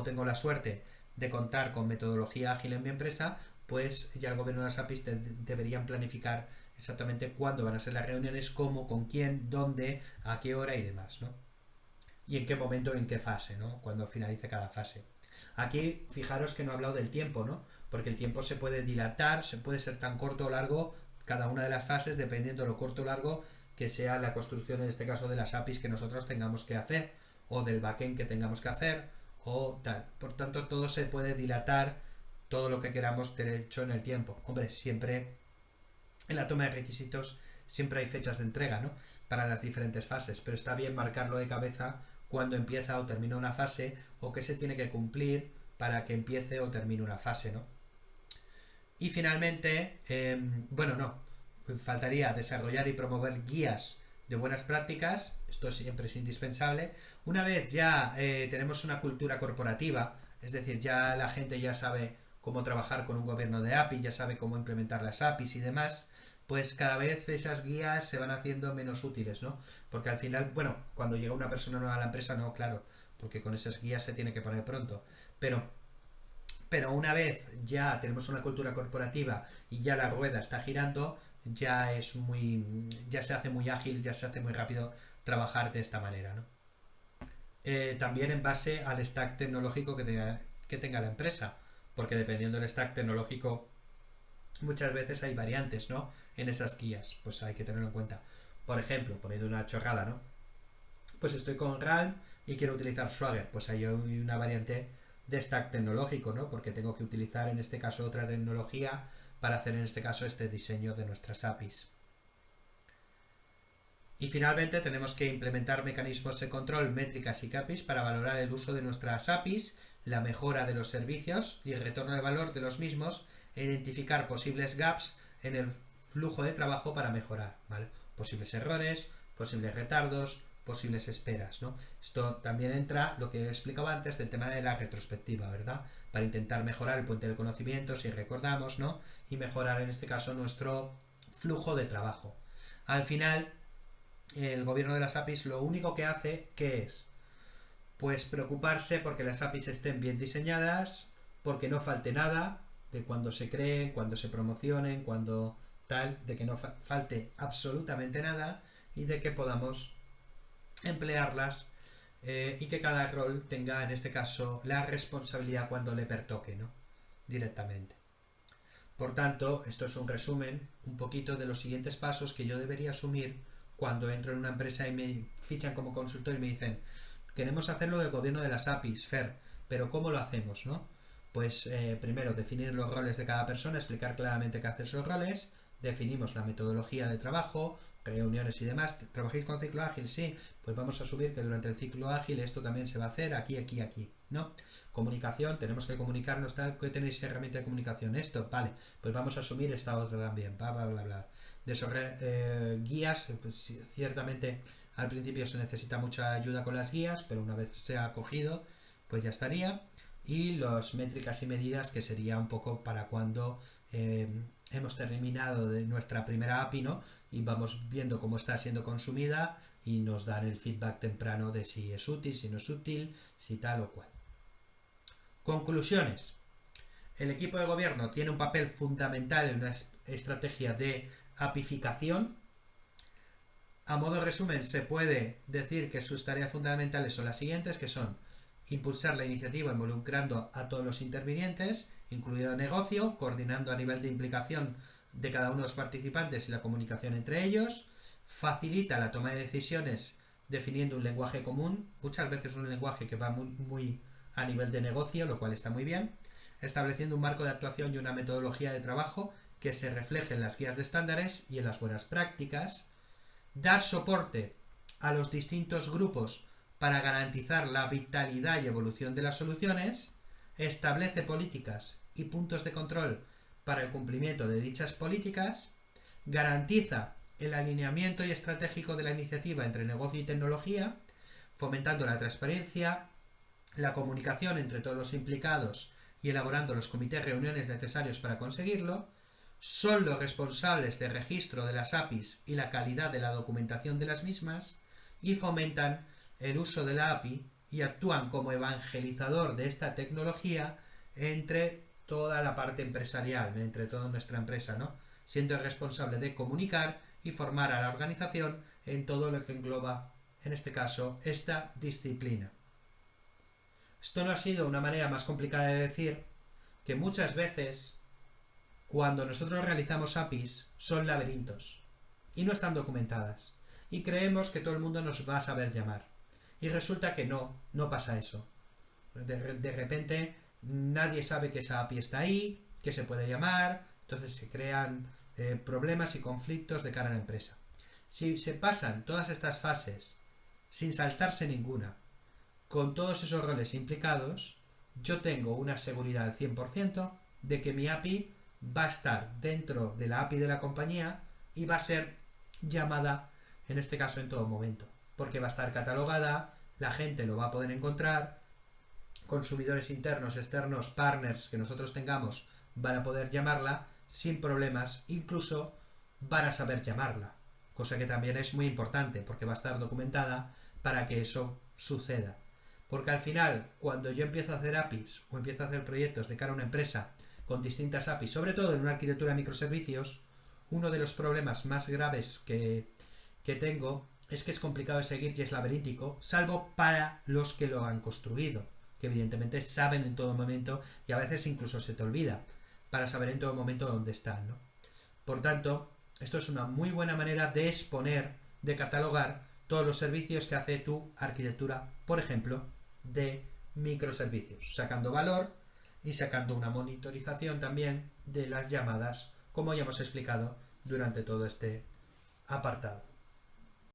[SPEAKER 1] tengo la suerte de contar con metodología ágil en mi empresa, pues ya el gobierno de las APIs deberían planificar exactamente cuándo van a ser las reuniones, cómo, con quién, dónde, a qué hora y demás, ¿no? Y en qué momento, en qué fase, ¿no? Cuando finalice cada fase. Aquí fijaros que no he hablado del tiempo, ¿no? Porque el tiempo se puede dilatar, se puede ser tan corto o largo cada una de las fases, dependiendo de lo corto o largo que sea la construcción, en este caso, de las APIs que nosotros tengamos que hacer, o del backend que tengamos que hacer, o tal. Por tanto, todo se puede dilatar, todo lo que queramos derecho en el tiempo. Hombre, siempre en la toma de requisitos siempre hay fechas de entrega, ¿no? Para las diferentes fases, pero está bien marcarlo de cabeza cuando empieza o termina una fase, o qué se tiene que cumplir para que empiece o termine una fase, ¿no? Y finalmente, faltaría desarrollar y promover guías de buenas prácticas. Esto siempre es indispensable. Una vez ya tenemos una cultura corporativa, es decir, ya la gente ya sabe cómo trabajar con un gobierno de API, ya sabe cómo implementar las APIs y demás, pues cada vez esas guías se van haciendo menos útiles, ¿no? Porque al final, bueno, cuando llega una persona nueva a la empresa, no, claro, porque con esas guías se tiene que poner pronto. Pero una vez ya tenemos una cultura corporativa y ya la rueda está girando, ya se hace muy ágil, ya se hace muy rápido trabajar de esta manera, ¿no? También en base al stack tecnológico que tenga la empresa, porque dependiendo del stack tecnológico muchas veces hay variantes, ¿no? En esas guías, pues hay que tenerlo en cuenta. Por ejemplo, poniendo una chorrada, ¿no? Pues estoy con RAL y quiero utilizar Swagger, pues hay una variante de stack tecnológico, ¿no? Porque tengo que utilizar en este caso otra tecnología para hacer en este caso este diseño de nuestras APIs. Y finalmente tenemos que implementar mecanismos de control, métricas y KPIs para valorar el uso de nuestras APIs, la mejora de los servicios y el retorno de valor de los mismos e identificar posibles gaps en el flujo de trabajo para mejorar, ¿vale? Posibles errores, posibles retardos, posibles esperas, ¿no? Esto también entra lo que explicaba antes del tema de la retrospectiva, ¿verdad? Para intentar mejorar el puente del conocimiento, si recordamos, ¿no? Y mejorar en este caso nuestro flujo de trabajo. Al final, el gobierno de las APIs lo único que hace, ¿qué es? Pues preocuparse porque las APIs estén bien diseñadas, porque no falte nada, de cuando se creen, cuando se promocionen, cuando tal, de que no falte absolutamente nada y de que podamos emplearlas y que cada rol tenga en este caso la responsabilidad cuando le pertoque, ¿no? Directamente. Por tanto, esto es un resumen un poquito de los siguientes pasos que yo debería asumir cuando entro en una empresa y me fichan como consultor y me dicen queremos hacerlo del gobierno de las APIs, Fer, pero ¿cómo lo hacemos, no? Pues primero definir los roles de cada persona, explicar claramente qué hace esos roles, definimos la metodología de trabajo, reuniones y demás. ¿Trabajáis con ciclo ágil? Sí, pues vamos a asumir que durante el ciclo ágil esto también se va a hacer aquí, ¿no? Comunicación, tenemos que comunicarnos tal, ¿qué tenéis herramienta de comunicación? Esto, vale, pues vamos a asumir esta otra también, bla, bla, bla, bla. De sobre guías, pues ciertamente al principio se necesita mucha ayuda con las guías, pero una vez se ha cogido, pues ya estaría. Y las métricas y medidas, que sería un poco para cuando hemos terminado de nuestra primera API, ¿no? Y vamos viendo cómo está siendo consumida y nos dan el feedback temprano de si es útil, si no es útil, si tal o cual. Conclusiones. El equipo de gobierno tiene un papel fundamental en una estrategia de apificación. A modo de resumen, se puede decir que sus tareas fundamentales son las siguientes, que son impulsar la iniciativa involucrando a todos los intervinientes, incluido el negocio, coordinando a nivel de implicación de cada uno de los participantes y la comunicación entre ellos, facilita la toma de decisiones definiendo un lenguaje común, muchas veces un lenguaje que va muy a nivel de negocio, lo cual está muy bien, estableciendo un marco de actuación y una metodología de trabajo que se refleje en las guías de estándares y en las buenas prácticas, dar soporte a los distintos grupos para garantizar la vitalidad y evolución de las soluciones, establece políticas y puntos de control para el cumplimiento de dichas políticas, garantiza el alineamiento y estratégico de la iniciativa entre negocio y tecnología, fomentando la transparencia, la comunicación entre todos los implicados y elaborando los comités de reuniones necesarios para conseguirlo, son los responsables del registro de las APIs y la calidad de la documentación de las mismas y fomentan el uso de la API y actúan como evangelizador de esta tecnología entre toda la parte empresarial, entre toda nuestra empresa, ¿no? Siendo el responsable de comunicar y formar a la organización en todo lo que engloba, en este caso, esta disciplina. Esto no ha sido una manera más complicada de decir que muchas veces cuando nosotros realizamos APIs son laberintos y no están documentadas y creemos que todo el mundo nos va a saber llamar y resulta que no pasa eso. De repente nadie sabe que esa API está ahí, que se puede llamar, entonces se crean problemas y conflictos de cara a la empresa. Si se pasan todas estas fases sin saltarse ninguna, con todos esos roles implicados, yo tengo una seguridad al 100% de que mi API va a estar dentro de la API de la compañía y va a ser llamada, en este caso, en todo momento, porque va a estar catalogada, la gente lo va a poder encontrar, consumidores internos, externos, partners que nosotros tengamos van a poder llamarla sin problemas, incluso van a saber llamarla, cosa que también es muy importante porque va a estar documentada para que eso suceda. Porque al final, cuando yo empiezo a hacer APIs o empiezo a hacer proyectos de cara a una empresa con distintas APIs, sobre todo en una arquitectura de microservicios, uno de los problemas más graves que tengo es que es complicado de seguir y es laberíntico, salvo para los que lo han construido, que evidentemente saben en todo momento y a veces incluso se te olvida para saber en todo momento dónde están, ¿no? Por tanto, esto es una muy buena manera de exponer, de catalogar todos los servicios que hace tu arquitectura, por ejemplo, de microservicios, sacando valor y sacando una monitorización también de las llamadas, como ya hemos explicado durante todo este apartado.